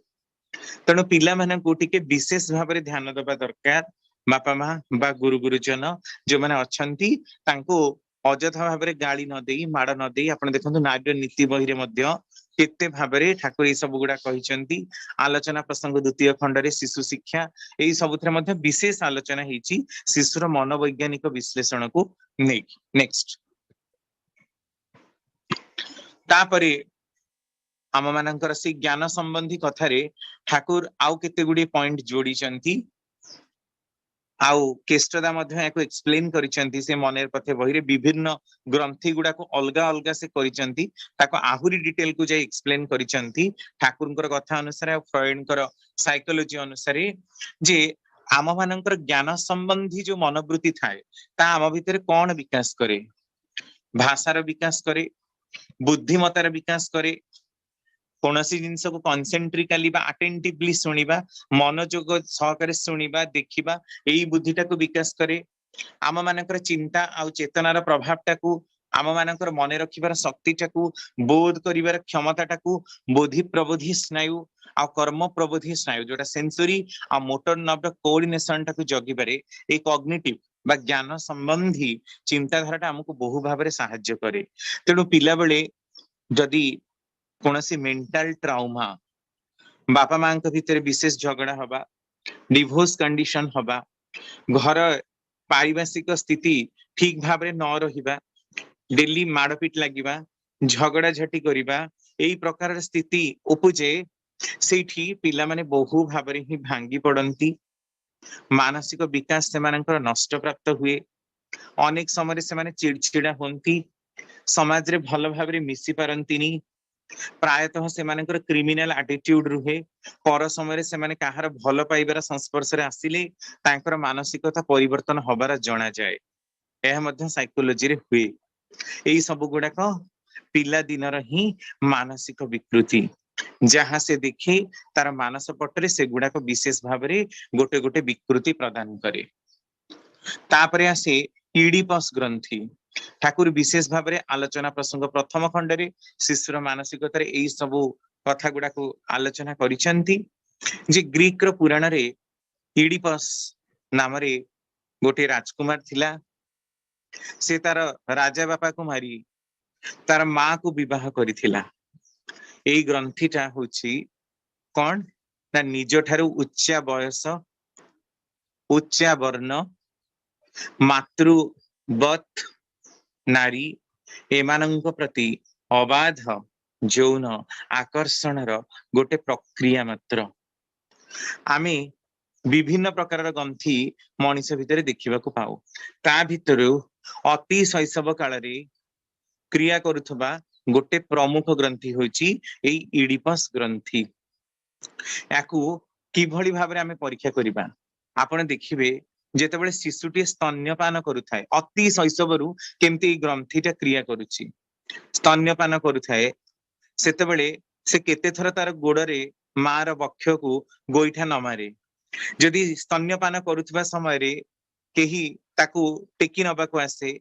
S1: तेणु पिला मानकू टिके विशेष भाबरे ध्यान देबा दरकार बापा माँ बा गुरु गुरुजन जो माने अछंती तांको अजथा भाबरे गाली न देई माड न देई आपण देखंतु नाट्य नीति बही रे मध्य केते भाबरे ठाकुर ए सब गुडा कहिसंती आलोचना प्रसंग द्वितीय खंड रे शिशु शिक्षा एई सबथरे मध्य विशेष आलोचना हेची शिशुर मनोवैज्ञानिक विश्लेषण को नै नेक्स्ट तापरे आम मानकर से ज्ञान संबंधी कथारे ठाकुर आउ केते गुडी पॉइंट जोड़ी चंती आउ केष्टदा मध्य एको एक्सप्लेन करिसंती से मनेर पथे बहिरे विभिन्न ग्रंथि गुडा को अलगा अलगा से करिसंती ताको आहुरी डिटेल को जे एक्सप्लेन करिसंती ठाकुरकर कथा अनुसार आ फ्रॉइडकर साइकोलॉजी अनुसार जे आम मानकर ज्ञान संबंधी जो मनोवृत्ति थाए ता आम भितर कोन विकास करे भाषार विकास करे बुद्धिमतार विकास करे कोनोसी जिनस को कॉन्सेंट्रिकली बा अटेंटिवली सुनिबा मनोयोग सहकारे सुनिबा देखिबा एई बुद्धिटा को विकास करे आम मानकर चिंता आ चेतनार प्रभावटा को आम मानकर मने रखिबार शक्तिटा को बोध करिबार क्षमताटा को बोधि प्रबोधि स्नायु आ कर्म प्रबोधि स्नायु जोटा सेंसरी आ मोटर नर्व कोऑर्डिनेशन टा को जगिबारे ए कॉग्निटिव बा ज्ञान संबंधी चिंताधाराटा हमको बहु भाबरे सहाय्य करे तेणु पिला बेले जदि कोनोसी मेंटल ट्राउमा बापा मां के भीतर विशेष झगड़ा हबा डिवोर्स कंडीशन हबा घर पारिवारिक स्थिति ठीक भाबरे न रहिबा डेली मारपीट लागिबा झगड़ा झटी करिबा एई प्रकार स्थिति उपजे सेठी पिला माने बहु भाबरे ही भांगी पड़ंती मानसिक विकास से मानकर नष्ट प्राप्त हुए अनेक समय से माने चिड़चिड़ा होंती समाज रे भल भाबरे मिसी पारंतीनी प्रायतः से मानकर क्रिमिनल एटीट्यूड रुहे पर समय से माने काहार भल पाइबार संस्पर्श रे आसिले तांकर मानसिकता परिवर्तन हबार जणा जाए एहा मध्य साइकोलॉजी रे हुए एई सब गुडाक पिला दिनर ही मानसिक विकृति जहां से देखे तार मानस पटरे से गुडाक विशेष भाबरे गोटे गोटे विकृति प्रदान करे तापरे आसे ईडीपस ग्रंथि ठाकुर विशेष भाबरे आलोचना प्रसंग प्रथम खंड रे शिशुर मानसिकतार एई सब कथा गुडा को आलोचना करिसंती जे ग्रीक रो पुराण रे ईडीपस नाम रे गोटे राजकुमार थिला से तार राजा बापा को मारी तार मां को विवाह करिथिला एई ग्रंथिटा होची कोन ना निज ठारू उच्चा बयस उच्चा वर्ण मातृवत नारी एमानंक प्रति अबाध यौन आकर्षणर गोटे प्रक्रिया मात्र आमे विभिन्न प्रकार ग्रंथि मनीष भितर देखा पाऊ ता भितर अति शैशव काल रे क्रिया करुथबा गोटे प्रमुख ग्रंथि होची एई ईडीपस ग्रंथि याकू किभली भाबरे आमे परीक्षा करिबा आपण देखिबे जेतेबेले शिशुटी स्तन्यपान करुथाय अति शैशवरु केमती ग्रंथिटा क्रिया करुची स्तन्यपान करुथाय सेतेबेले से केते थर तार गोडरे मार बक्ष को गोइठा न मारे जदि स्तन्यपान करुथबा समय रे केही ताकू टेकी नबाकू आसे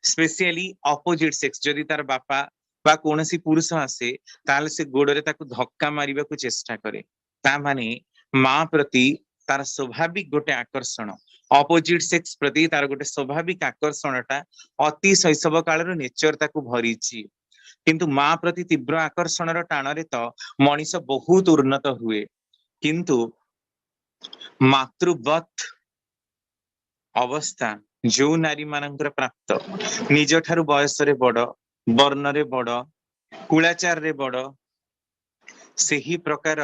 S1: स्पेशली अपोजिट सेक्स जदि तार बापा बा कोनसी पुरुष आसे ताले से गोडरे ताकू धक्का मारिबा को चेष्टा करे ता माने मां प्रति तार स्वाभाविक गोटे आकर्षण अपोजिट सेक्स प्रति तार गोटे स्वाभाविक आकर्षणटा अति शैशव काल नेचर ताकू भरीची किंतु मां प्रति तीव्र आकर्षण टाणरे तो मनीष बहुत उन्नत हुए किंतु मातृवत अवस्था जो नारी मानकर प्राप्त निज ठारू बयस रे बड़ वर्ण रे बड़ कुलाचार रे बड़ से ही प्रकार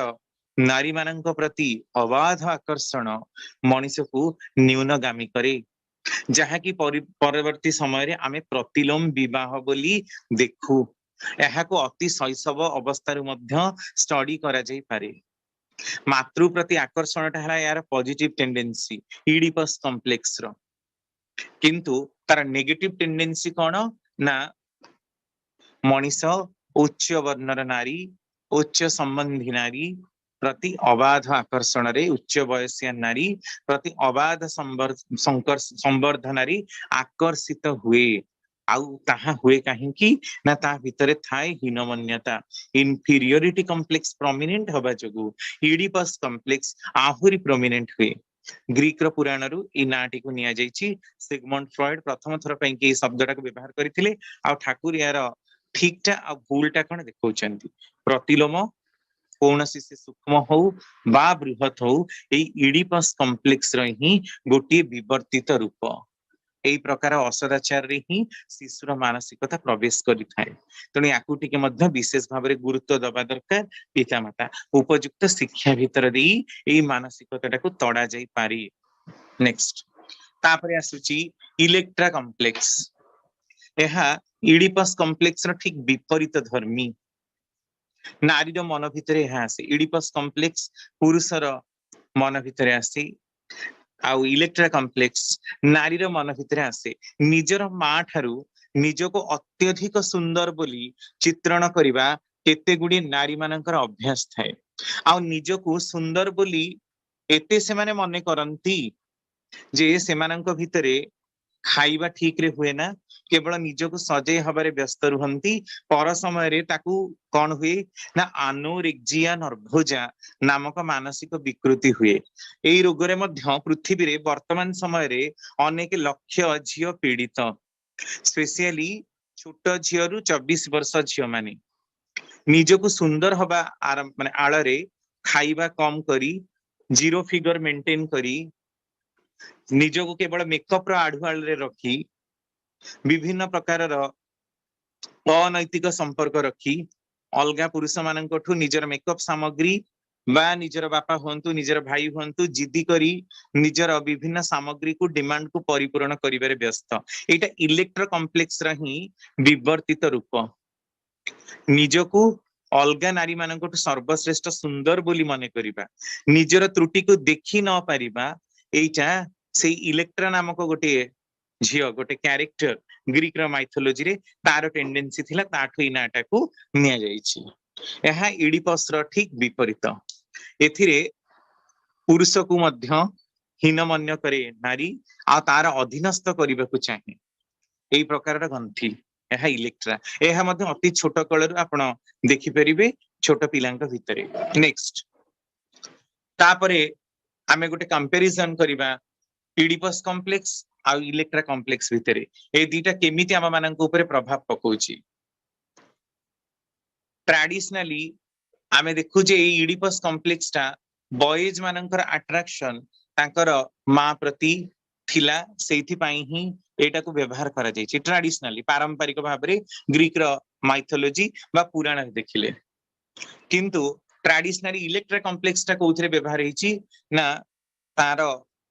S1: नारी मानक प्रति अबाध आकर्षण मनीष को न्यूनगामी करे, जहाँकि परवर्ती समय रे आमे प्रतिलोम विवाह बोली देखू। एहाको अति शैशव अवस्था स्टडी करा जाई पारे। मातृ प्रति आकर्षण है यार पॉजिटिव टेंडेंसी इडिपस कॉम्प्लेक्स रो, किंतु तार नेगेटिव टेंडेंसी कौन ना मनीष उच्च वर्णर नारी उच्च संबंधी नारी प्रति अबाध आकर्षण रे उच्च वयस्या नारी प्रति अबाध संवर्धनारी आकर्षित हुए। आउ ताहा हुए कहीं ना ता भितरे थाए हीनमन्यता इनफीरियोरिटी कॉम्प्लेक्स प्रोमिनेंट हवा जोगु इडिपस कॉम्प्लेक्स आहुरी प्रोमिनेंट हुए। ग्रीक रो पुराण रु ई नाटी को निया जायछि। सिगमंड फ्रॉइड प्रथम थर पई के शब्दटा को व्यवहार करथिले। आ ठाकुर यार ठीकटा आ भूलटा कोन देखौचंती। प्रतिलोम कौनसी से सूक्ष्म हो बा बृहत हो इडिपस कॉम्प्लेक्स रो ही गोटे विवर्तित रूप। एई प्रकार असदाचार रे ही शिशुर मानसिकता प्रवेश करि थाए। तेणु याकू टिके मध्य विशेष भाव में गुरुत्व दबा दरकार। पितामाता उपयुक्त शिक्षा भितर दी एई मानसिकता को तड़ा जाई पारी। नेक्स्ट तापरे आसुची इलेक्ट्रा कॉम्प्लेक्स। एहा इडिपस कॉम्प्लेक्स रो ठीक विपरीत धर्मी। नारी रो मन भितरे एहा आसे इडिपस कॉम्प्लेक्स पुरुषर मन भितरे आसे। आउ इलेक्ट्रा कॉम्प्लेक्स नारी रो मन भितरे आसे। निजर मां ठारू निजको अत्यधिक सुंदर बोली चित्रण करिबा केते गुडी नारी मानकर अभ्यास थाए। आउ निजको सुंदर बोली एते से माने मने करंती जे सेमानंक भितरे खाइबा ठीक रे हुए ना, केवल निजको सजै हबारे व्यस्त रुहंती। पर समय रे ताकू कौन हुए ना आनोरेक्जिया नर्भोजा नामक मानसिक विकृति हुए। एई रोग रे मध्य पृथ्वी रे वर्तमान समय रे अनेक लक्ष्य झियो पीड़ित, स्पेशली छोट झियो रु 24 वर्ष झियो माने निजको सुंदर हबा माने आळ रे खाइबा कम करी जीरो फिगर मेंटेन करी निजको केवल मेकअप रो आढुआल रे रखी विभिन्न प्रकार अनैतिक संपर्क रखी अलगा पुरुष मानकठु निजर मेकअप सामग्री बा निजर बापा हुंतु निजर भाई हुंतु जिद्दी करी निजर विभिन्न सामग्री को डिमांड को परिपूर्ण करिबारे व्यस्त। एटा इलेक्ट्रो कॉम्प्लेक्स रा ही विवर्तित रूप। निजको अलगा नारी मानकठु सर्वश्रेष्ठ सुंदर बोली मने करिबा, निजर त्रुटि को देखि न पारिबा, एटा से इलेक्ट्रा नामक गोटे झियो गोटे कैरेक्टर ग्रीक रो माइथोलॉजी रे तार टेंडेंसी थिला ताठु इ नाटा को निया जाईछि। एहा इडिपस रो ठीक विपरीत। एथिरे पुरुष को मध्य हीनमन्य करे नारी आ तार अधीनस्थ करिबा को चाहे। एई प्रकार रो गंथि एहा इलेक्ट्रा। एहा मध्य अति छोट कलर आपण देखि परिबे छोट पिलांक भितरे। नेक्स्ट तापरे आमे गोटे कंपैरिजन करिबा इडिपस कॉम्प्लेक्स आ इलेक्ट्रा कॉम्प्लेक्स भितरे ए दीटा केमिति आम मानक ऊपर प्रभाव पकोछि। ट्रेडिशनली आमे देखु जे इडिपस कॉम्प्लेक्स ता बॉयज मानकर अट्रैक्शन तांकर मां प्रति थिला, सेथि पई ही एटा को व्यवहार करा जायछि। ट्रेडिशनली पारंपरिक भाव रे ग्रीक रो माइथोलॉजी बा पुराण देखिले, किंतु ट्रेडिशनली इलेक्ट्रा कॉम्प्लेक्स ता कोथरे व्यवहार हेछि ना तार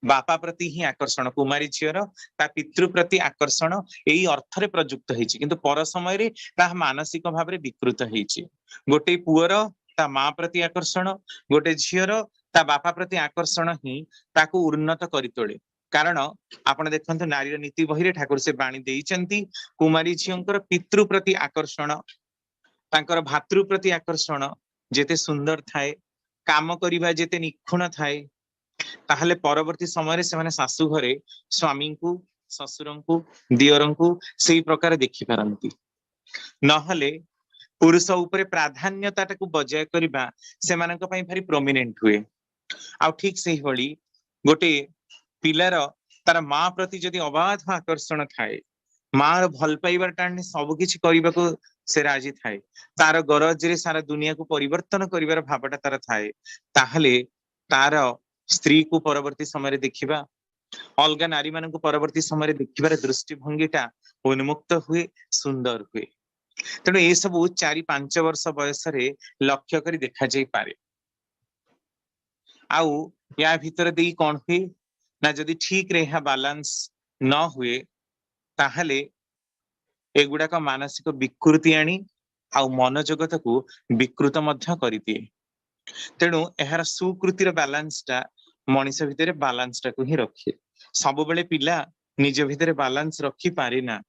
S1: बापा प्रति ही आकर्षण, कुमारी झीर ता पितृ प्रति आकर्षण एई अर्थ रे प्रयुक्त हेछि, किंतु पर समय रे ता मानसिक भाव रे विकृत हेछि। गोटे पुअर ता मां प्रति आकर्षण, गोटे झीर ता बापा प्रति आकर्षण ही ताको उन्नत करि तोळे। कारण आपण देखंतु नारी नीति बही रे ठाकुर से बाणी देइचंती कुमारी झींकर पितृ प्रति आकर्षण तांकर भातृ प्रति आकर्षण जेते सुंदर थाए, काम करिबा जेते निखुण थाए, ताहले परवर्ती समय रे से माने सासु घरे स्वामी को ससुरं को दियरं को सेई प्रकार देखि पारंती। नहले पुरुष ऊपर प्राधान्यता को बजाय करिबा से मानक पई भारी प्रोमिनेंट हुए। आ ठीक सेही भली गोटे पिलार तार मां प्रति जदि अबाध आकर्षण थाए, मां भल पाइबार टाणे सब किछि करिबाको से राजी थाए, तार गरज रे सारा दुनिया को परिवर्तन करिबार भावटा तार थाए, ताहले तार स्त्री को परवर्ती समय देखिबा अलगा नारी मान को परवर्ती समय देखिबार दृष्टिभंगीटा उन्मुक्त हुए, सुंदर हुए। तेणु ये सब 4-5 वर्ष बयस लक्ष्य कर देखा जाई पारे। आउ या भीतर दे कौन हुए ना जदि ठीक रे बालांस न हुए ताहले एगुड़ाक मानसिक विकृति आनी आउ मन जगत को विकृत मध्य करिदिए। तेणु यार सुकृतिर बालांस टा मनीष भितर बालांस टा को ही रखे। सब बेले पिला निज भितर बालांस रखी पारे ना।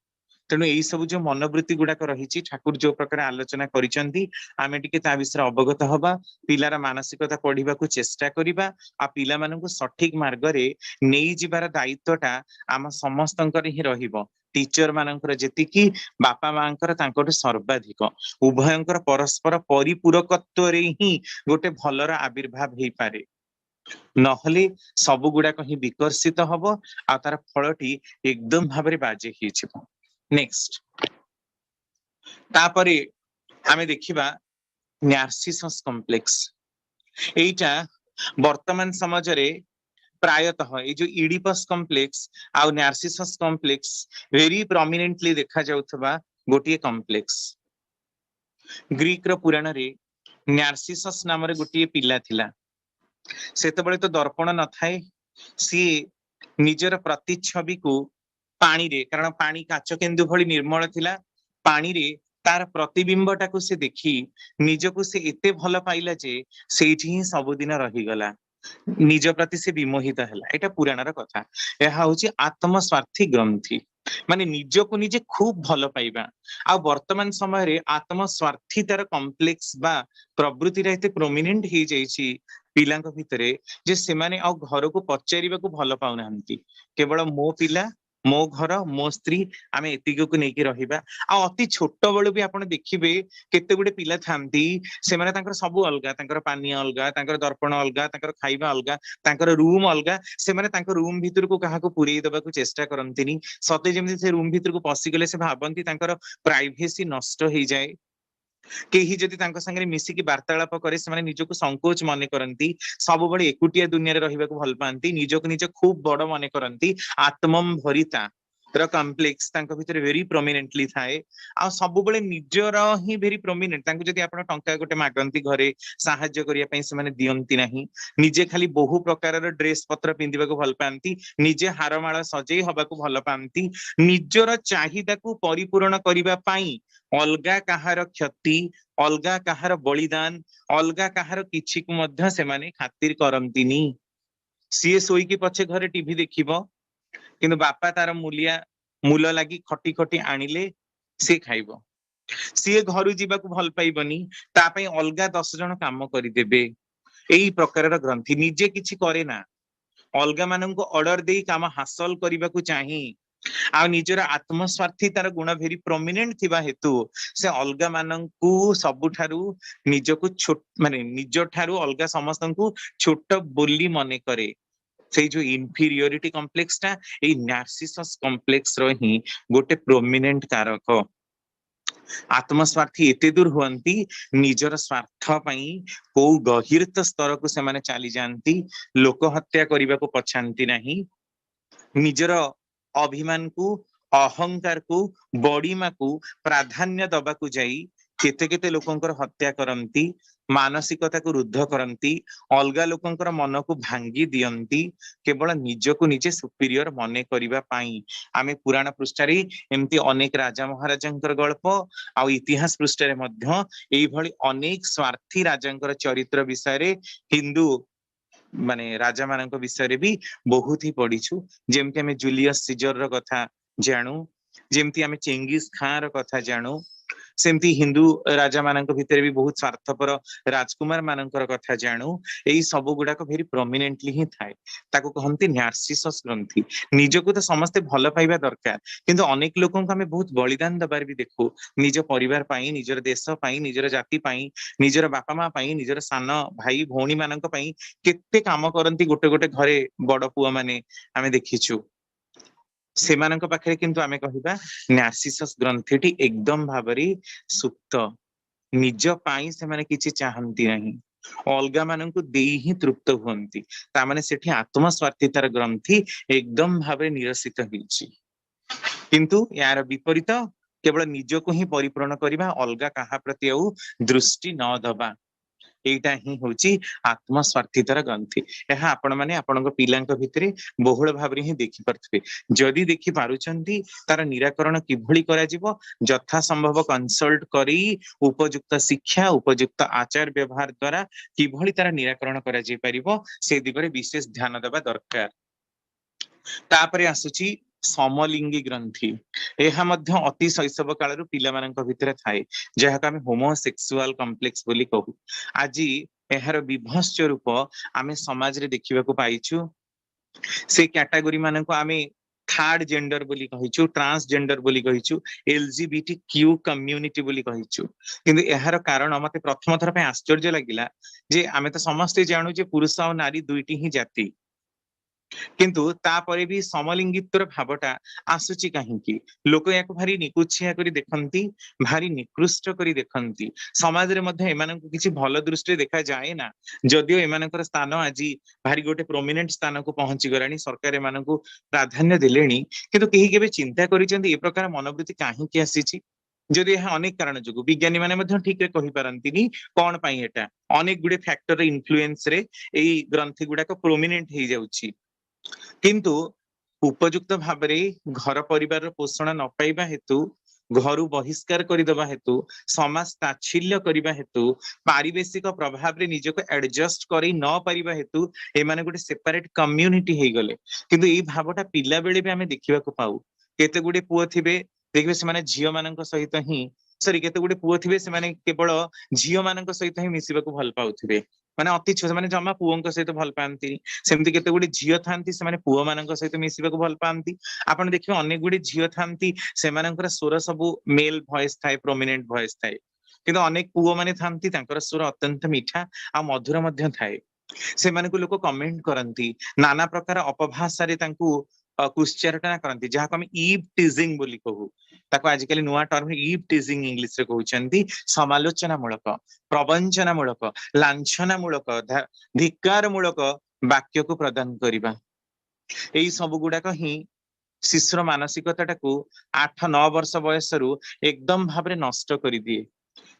S1: तेणु यही सब जो मनोवृत्ति गुड़ाक रही ठाकुर जो प्रकार आलोचना करिसेंती आमे टिके ता विषय अवगत हवा, पिलार मानसिकता पढ़िबा को चेष्टा करिबा आ पिला मानकु सठिक मार्ग रे नेई जिबार दायित्वटा आम समस्तंकर ही रहिबो। टीचर मानकर जेतिकी बापा मांकर तांकर सर्वाधिक उभयंकर परस्पर परिपूरकत्व रे ही गोटे भलर आविर्भाव हेई पारे। नहले सब गुड़ाक ही विकर्षित हब आ तार फलटी एकदम भाबरे बाजे ही छिबो। नेक्स्ट तापरे आमे देखिबा नार्सिसस कॉम्प्लेक्स। एटा वर्तमान समाज रे प्रायतः ये जो इडिपस कॉम्प्लेक्स आ नार्सिसस कॉम्प्लेक्स वेरी प्रोमिनेंटली देखा जाउथबा गोटिए कॉम्प्लेक्स। ग्रीक रो पुराण रे नार्सिसस नाम रे गोटिए पिला थिला। सेतबेले तो दर्पण न थाए, सी निजर प्रतिच्छवि को पानी रे, कारण पानी काच केन्दु भली निर्मल थिला, पानी रे तार प्रतिबिंबटा को से देखी निजको से एते भल पाइला जे सेठी ही सबुदिन रही गला, निज प्रति से विमोहित हला। एटा पुराणर कथा। यह होची आत्मस्वार्थी ग्रंथि, माने निजको निजे खूब भल पाइबा। आ वर्तमान समय रे आत्मस्वार्थीतार कॉम्प्लेक्स बा प्रवृत्ति रे एते प्रोमिनेंट ही जाईची पिलांक भितरे जे सेमाने आ घर को पचारिबा को भल पाउनांती। केवल मो पिला मो घर मो स्त्री आमे एतिको को नेकी रहिबा। आ अति छोट बेलु भी आपण देखिबे केते गुडे पिला थांती से माने तांकर सब अलगा, तांकर पानी अलगा, तांकर दर्पण अलगा, तांकर खाइबा अलगा, तांकर रूम अलगा। से माने तांकर रूम भीतर को काहा को पुरेई देबा को चेष्टा करंतिनी। सते जेमि से रूम भीतर को पसी गेले से भाबंती तांकर प्राइवेसी नष्ट हो जाए। केही जदि तांको संगे मिसिकी वार्तालाप करे से माने निजको संकोच मने करंती, सब बळे एकुटिया दुनिया रे रहिबा को भल पांती, निजको निज खूब बड़ मने करंती। आत्मम भरिता र कॉम्प्लेक्स तांको भितर वेरी प्रोमिनेंटली थाए। आ सब बळे निजर ही वेरी प्रोमिनेंट। तांको जदि आपण टंका गोटे मागंती घरे सहाय्य करिया पई से माने दियंती नाही। निजे खाली बहु प्रकार र ड्रेस पत्र पिंदिबा को भल पांती, निजे हारमाळा सजेई हबा को भल पांती, निजर चाहिदा को परिपूर्ण करिबा पई अलगा काहार क्षति, अलगा काहार बलिदान, अलगा काहार किछि को मध्य से माने खातिर करंतिनी। सीए सोई की पछे घरे टीवी देखिबो, किंतु बापा तार मूलिया मूल लागी खटी खटी आनिले से खाइबो। सीए घरु जीवा को भल पाइबनी, ता पई अलगा 10 जन काम करि देबे। एई प्रकारर ग्रंथि निजे किछि करे ना, अलगा माननको ऑर्डर देई काम हासिल करिबा को चाही। आ निजर आत्मस्वार्थी तार गुण भेरी प्रोमिनेंट थिबा हेतु से अलगा माननकु सबुठारु निजको छोट माने निज ठारु अलगा समस्तनकु छोट बोली मने करे। से जो इन्फीरियोरिटी कॉम्प्लेक्स टा ए नार्सिसस कॉम्प्लेक्स रो ही गोटे प्रोमिनेंट कारक। आत्मस्वार्थी एते दूर हुअंती निजर स्वार्थ पई को गहिरत स्तर को से माने चली जानती, लोक हत्या करिबा को पछांती नाही। निजर अभिमान को अहंकार को बड़ीमा को प्राधान्य दबा को जाई केते केते लोकंकर हत्या करंती, मानसिकता को रुद्ध करंती, अलगा लोकंकर मन को भांगी दियंती, केवल निज को निजे सुपीरियर मने करिबा पाई। आमे पुराण पृष्ठारी एमती अनेक राजा महाराजंकर गल्प आ इतिहास पृष्ठारे मध्य एई भली अनेक स्वार्थी राजंकर चरित्र विषय रे हिंदू माने राजा मानक विषय रे भी बहुत ही पढ़ीछु। जेमती आमे जूलियस सीजर रो कथा जानू, जेमती आमे चेंगिस खान रो कथा जानू, सेमती हिंदू राजा मानक भितर भी बहुत स्वार्थपर राजकुमार मानकर कथा जानू। एई सब गुडाक भेरी प्रोमिनेंटली ही थाए। ताको कहंती नार्सिसस ग्रंथि। निजको तो समस्ते भल पाइबा दरकार, किंतु अनेक लोकन को हमें बहुत बलिदान दबार भी देखू। निज परिवार पाई, निजर देश पाई, निजर जाति पाई, निजर बापा माँ पाई, निजर सान भाई भौणी मानक पाई केते काम करंती गोटे गोटे घरे बड़ पुआ माने आमे देखिछु। सेमानक पाखरे किंतु आमे कहिबा नार्सिसस ग्रंथिटी एकदम भाबरी सुप्त। निज पाई से माने किछि चाहंती नहीं, अलगा माननकु देई ही तृप्त हुअंती। ता माने सेठी आत्मस्वार्थीतार ग्रंथि एकदम भाबरे निरसित हिची। किंतु यार विपरीत केवल निजको ही परिपूर्ण करवा, अलगा कहा प्रति आउ दृष्टि न दबा, एटा ही होची आत्मस्वार्थितार ग्रंथि। यह आपण माने आपणक पिलांक भितरे बहुल भाबरे ही देखि परथिबे। जदि देखि पारुचंती तार निराकरण किभଳି कराजिवो, यथा संभव कंसल्ट करी उपयुक्त शिक्षा उपयुक्त आचार व्यवहार द्वारा किभଳି तार निराकरण कराजि परिबो से दिगरे विशेष ध्यान देबा दरकार। तापरे आसुची समलिंगी ग्रंथि। यह मध्य अति शैशव कालरु पिलामानंक भितरे थाए, जहाक आमे होमोसेक्सुअल कॉम्प्लेक्स बोली कहू। आज एहार विभत्स रूप आमे समाज रे देखिबाकू पाइछु। से कैटेगरी मानक आमे थर्ड जेंडर बोली कहिछु, ट्रांसजेंडर बोली कहिछु, एलजीबीटी क्यू कम्युनिटी बोली कहिछु। किंतु एहार कारण मते प्रथम थर पे आश्चर्य लागिला जे आमे तो समस्ते जानू जे पुरुष और नारी दुईटी ही जाति, किंतु तापरे भी समलिंगित्वर भावटा आसुची काहींकी। लोक याको भारी निकुच्छिया करी देखंती, भारी निकृष्ट करी देखंती। समाज रे मध्ये एमानंकु किछि भल दृष्टि देखा जाए ना, जदियो एमानकर स्थान आजि भारी गोटे प्रोमिनेंट स्थान को पहुंची गलानी, सरकार एमानंकु प्राधान्य दिलेनी, किंतु केही केबे चिंता करिसेंती ए प्रकार मनोवृत्ति काहींकी आसीची। जदि यह अनेक कारण जो विज्ञानी माने मध्ये ठीक रे कहि पारंतिनी कोन पई एटा, अनेक गुडे फैक्टर इन्फ्लुएंस रे एई ग्रंथि गुडा को प्रोमिनेंट हे जाउची। किंतु उपयुक्त भाबरे घर परिवार पोषण न पाइबा हेतु, घर बहिष्कार करदेवा हेतु, समाज ताच्छिल्य करबा हेतु, पारिवेशिक प्रभाव रे निजको एडजस्ट करी न पारिबा हेतु एमाने गोटे सेपरेट कम्युनिटी हे गले। किंतु एई भावटा पिला बेले भी आमे देखिबा को पाऊ। केते गुडे पुओ थिबे देखबे से माने झियो मानक सहित ही, सॉरी केते गुडे पुओ थिबे से माने केवल झियो मानक सहित ही मिसिबा को भल पाउथिबे, माने अति छोट माने जमा पुओंक सहित भल पांती। सेमति केते गुडे झियो थांती से माने पुओ मानक सहित मिसिबा को भल पांती। आपण देखिबे अनेक गुडे झियो थांती से मानकर स्वर सब मेल वॉइस थाए, प्रोमिनेंट वॉइस थाए, किंतु अनेक पुओ माने थांती तांकर स्वर अत्यंत मीठा आ मधुर मध्य थाए। से माने को लोक कमेंट करंती, नाना प्रकार अपभाषा रे तांकू कुश्चारटना करंती, जहा को हम ईव टीजिंग बोली कहू। ताको आजिकली नुआ टर्म ईव टीजिंग इंग्लिश रे कहउचंती। समालोचना मूलक, प्रवंचना मूलक, लांछना मूलक, धिक्कार मूलक वाक्य को प्रदान करिबा, एई सब गुडाक ही शिशुर मानसिकताटाकू 8-9 वर्ष बयसरू एकदम भाबरे नष्ट करि दिए।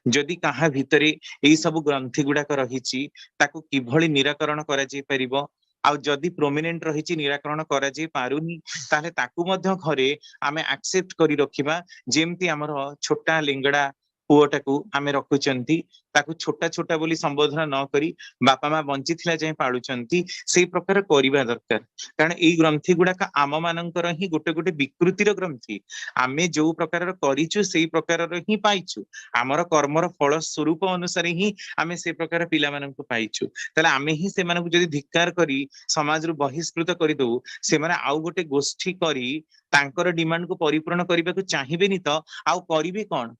S1: जदि कहा भितरे एई सब ग्रंथि गुडाक रहिछि ताकू किभଳି निराकरण करा जाय परिबो, आ जदि प्रोमिनेंट रहिछि निराकरण करा जाय पारुनी, ताले ताकू मध्य घरे आमे एक्सेप्ट करी रखिबा। जेमति हमर छोटा लिंगडा पुओटाकू आमे रखुचंती, ताकू छोटा छोटा बोली संबोधन न करी बापा मां बंचिथिला जाय पाळुचंती, सेई प्रकार करिबा दरकार। कारण एई ग्रंथि गुडाक आम मानकर ही गोटे गोटे विकृतिर ग्रंथि, आमे जो प्रकार करिछु सेई प्रकार ही पाइछु, आमर कर्मर फल स्वरूप अनुसार ही आमे से प्रकार पिला माननकु पाइछु। ताले आमे ही से माननकु जदि धिक्कार करी समाज रु बहिष्कृत करि दउ, से माने आउ गोटे गोष्ठी करी तांकर डिमांड को परिपूर्ण करिबाकु चाहिबेनी त आउ करिवे कोन।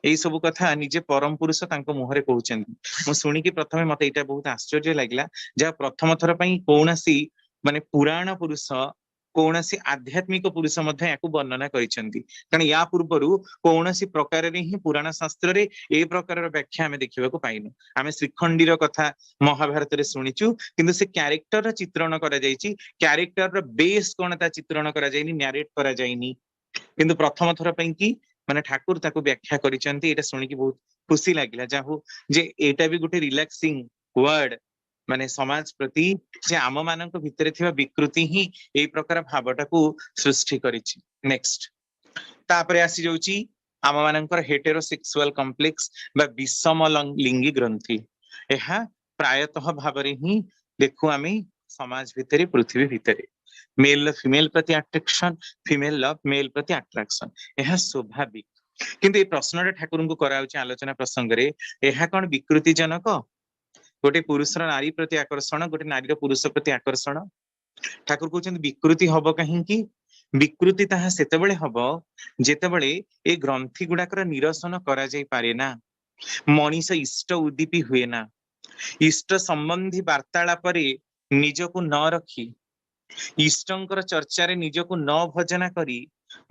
S1: एई सब कथा निजे परम पुरुष तांको मुहरे कहउचंती। मु सुनिकी प्रथमे मते एटा बहुत आश्चर्य लागिला, जा प्रथम थर पई कोनसी माने पुराण पुरुष कौनसी आध्यात्मिक पुरुष मध्य याकू वर्णना करिसेंती। कारण या पूर्वरु कौनसी प्रकार रे ही पुराण शास्त्र रे ए प्रकार व्याख्या आमे देखिबा को पाइनु। आमे श्रीखंडीर कथा महाभारत रे सुनिचु, किंतु से कैरेक्टर र चित्रण करा जाईची, कैरेक्टर र बेस कोन ता चित्रण करा जाईनी, नैरेट करा जाईनी। किंतु प्रथम थर पई की माने ठाकुर ताको व्याख्या करिसेंती। एटा सुनिकी बहुत खुशी लागिला, जाहु जे एटा भी गोटे रिलैक्सिंग वर्ड, माने समाज प्रति जे आम मानक भितरे थिबा विकृति ही एई प्रकार भावटाकू सृष्टि करिछि। नेक्स्ट तापरे आसी जाउची आम मानकर हेटेरोसेक्सुअल कॉम्प्लेक्स बा विषम लिंगी ग्रंथि। एहा प्रायतः भाबरे ही देखु आमे समाज भितरे, पृथ्वी भितरे मेल फीमेल प्रति अट्रैक्शन, फीमेल लव मेल प्रति अट्रैक्शन, एहा स्वाभाविक। किंतु ए प्रश्नटा ठाकुर को कराउची आलोचना प्रसंग रे, एहा कोन विकृति जनक? गोटे पुरुषर नारी प्रति आकर्षण, गोटे नारीर पुरुष प्रति आकर्षण। ठाकुर कहउचंती विकृति हबो काहींकी? विकृति ताहा सेतेबेले हबो जेतेबेले ए ग्रंथि गुडाकर निरसन करा जाय पारे ना, मनीष इष्ट उद्दीपी हुए ना, इष्ट संबंधी वार्तालाप रे निजको न रखी, इष्टंकर चर्चा रे निजको न भजना करी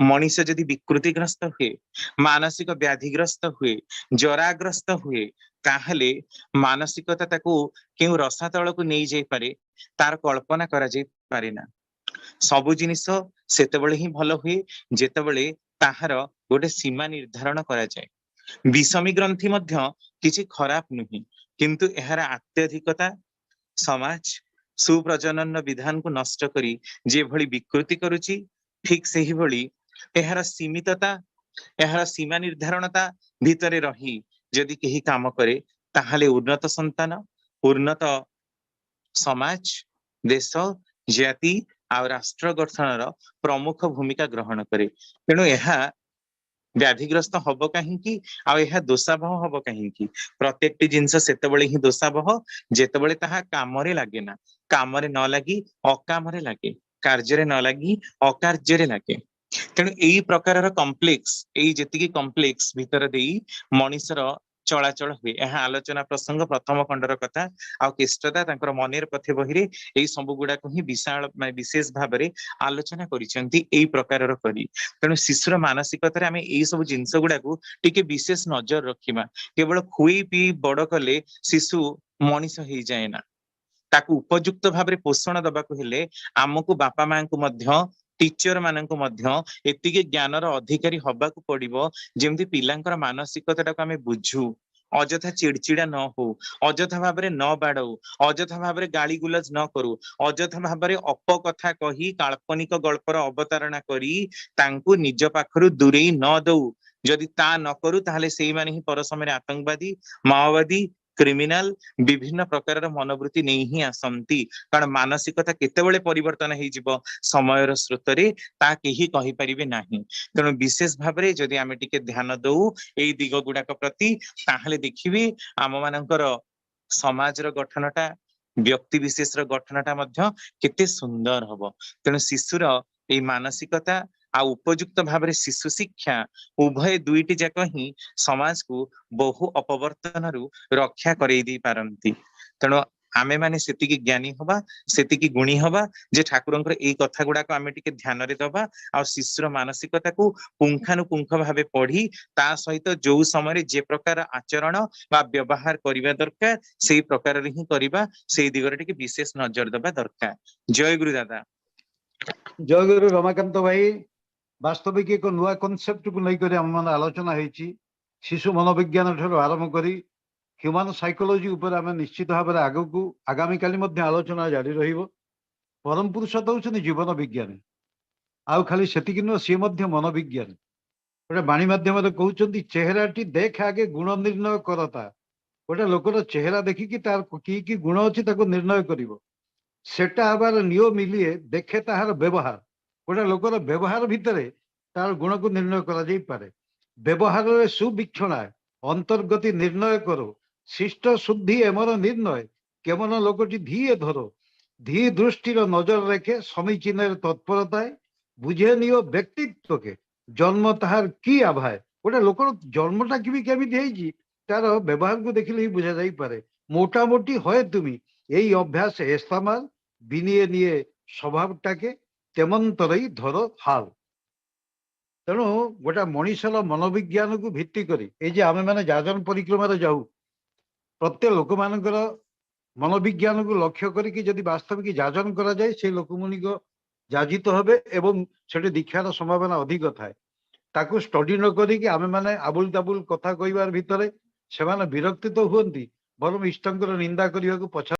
S1: मनीष जदि विकृतिग्रस्त हुए, मानसिक व्याधिग्रस्त हुए, जराग्रस्त हुए, ताहले मानसिकता ताकू केउ रसातल को नहीं जाई पारे, तार कल्पना करा जाई पारे ना। सबु जिनिस सेतेबेले ही भल हुए जेतेबेले ताहार गोटे सीमा निर्धारण करा जाए। विषमी ग्रंथि मध्य किछि खराब नुहे, किंतु एहार अत्यधिकता समाज सुप्रजनन विधान को नष्ट करी जे भली विकृति करुची, ठीक सेही भली एहार सीमितता, एहार सीमा निर्धारणता भितरे रही जदि केही काम करे ताहाले उन्नत संतान, उन्नत समाज, देश, जाति आ राष्ट्र गठनर प्रमुख भूमिका ग्रहण करे। तेणु ଏହା व्याधिग्रस्त हब कहीं दोषावह हब कहीं। प्रत्येक जिनस सेतबेले ही दोषावह जेतबेले ताहा कामरे लागे ना, कामरे न लगी अकामरे लागे, कार्य न लगी अकार्य लागे। तेणु एई प्रकार कम्प्लेक्स एई जेतिकी कम्प्लेक्स भितर देई मनिषर चलाचल हुए। यह आलोचना प्रसंग प्रथम खंडर कथा आ केष्टता तांकर मनेर पथे बहिरे एई सब गुडा को ही विशाल विशेष भाव में आलोचना करिसेंती एई प्रकार करी। तेणु शिशुर मानसिकता रे आमे एई सब जिंस गुडा को टिके विशेष नजर रखिबा। केवल खुई पी बड़ कले शिशु मनीष हो जाए ना, ताकू उपयुक्त भाव में पोषण दबाकू हेले आमको बापा मां को मध्य टीचर माननको मध्य एतिके ज्ञानर अधिकारी हबाकू पड़िबो जेमति पिलांकर मानसिकता को आमे बुझू, अजथा चिड़चिड़ा न हो, अजथा भाव में न बाड़ऊ, अजथा भाव में गाली गुलज न करू, अजथा भाव में अपकथा कही काल्पनिक गल्पर अवतारणा करी तांकू निज पाखरु दूरेई न दऊ। जदि ता न करू ताहले सेई माने ही पर समय आतंकवादी, माओवादी, क्रिमिनाल विभिन्न प्रकार मनोवृत्ति नहीं ही आसंती। कारण मानसिकता केतेबेले परिवर्तन हो जिवो समयर स्रोतरे ता केही कहि परिबे नाही। तेणु विशेष भाव में जदि आमे टिके ध्यान दऊ एई दिग गुडाक प्रति ताहले देखिबे आम मानकर समाजर गठनटा, व्यक्ति विशेषर गठनटा मध्य केते सुंदर हबो। तेणु शिशुर एई मानसिकता आ उपयुक्त भाव में शिशु शिक्षा उभय दुईटी जाक ही समाज को बहु अपवर्तन रक्षा करई दी पारंती। तेणु आमे माने सेतिकी ज्ञानी हबा, सेतिकी गुणी हबा जे ठाकुरंकर एई कथा गुडाक आमे टिके ध्यान रे दबा आ शिशुर मानसिकता को पुंखानुपुंख भावे पढ़ी ता सहित जो समय जे प्रकार आचरण बा व्यवहार करिबा दरकार सेई प्रकार रे ही करिबा, सेई दिगरे टिके विशेष नजर दबा दरकार। जय गुरु दादा।
S2: जय गुरु रमाकांत भाई। वास्तविक एक नुआ कनसेप्ट को लेकर आम आलोचना होती शिशु मनोविज्ञान ठार आरंभ करी ह्यूमन साइकोलॉजी उपर आम निश्चित भाव में आग को आगामी काली आलोचना जारी रहिबो। परम पुरुष तो होउछन जीवन विज्ञानी, आउ खाली सेतिक नुह सी मनोविज्ञानी। गोटे बाणी मध्यम कहते चेहराटी देख आगे गुण निर्णय करता। गोटे लोकर चेहरा देखिकी तार कि गुण अच्छी निर्णय करिवो। सेटा हबार नियम मिलिए देखे ताहार व्यवहार। गोटे लोकर व्यवहार भितर तार गुण को निर्णय करा जाई पारे। व्यवहार रे सुविक्षणा अंतर्गति निर्णय करो, शिष्ट शुद्धि एमर निर्णय केमन लोकटी धीए धरो, धी दृष्टिर नजर रेखे समीचीन तत्परता बुझे नियो व्यक्तित्व के जन्म ताहार की आभाए। गोटे लोकर जन्मटा कि केमी तार व्यवहार को देखिले ही बुझा जाई पारे। मोटामोटी है तुमी यही अभ्यास इस्तेमाल बिनिए निये स्वभावटाके तेमन तरई धरो हाल। तेणु गोटा मनीषर मनोविज्ञान को भित्ति करी ये आमे माने जाजन परिक्रमा जाऊ प्रत्येक लोक मानकर मनोविज्ञान को लक्ष्य करी जदि वास्तविक जाजन करा जाए से लोक मुनि जाजित हेबे एवं सेठी दीक्षार संभावना अधिक थाए। ताकू स्टडी न करी आमे माने आबुल ताबुल कथा कहबार भितरे सेमाने विरक्ति तो हुअंती, बरम इष्टंकर निंदा करने को पछ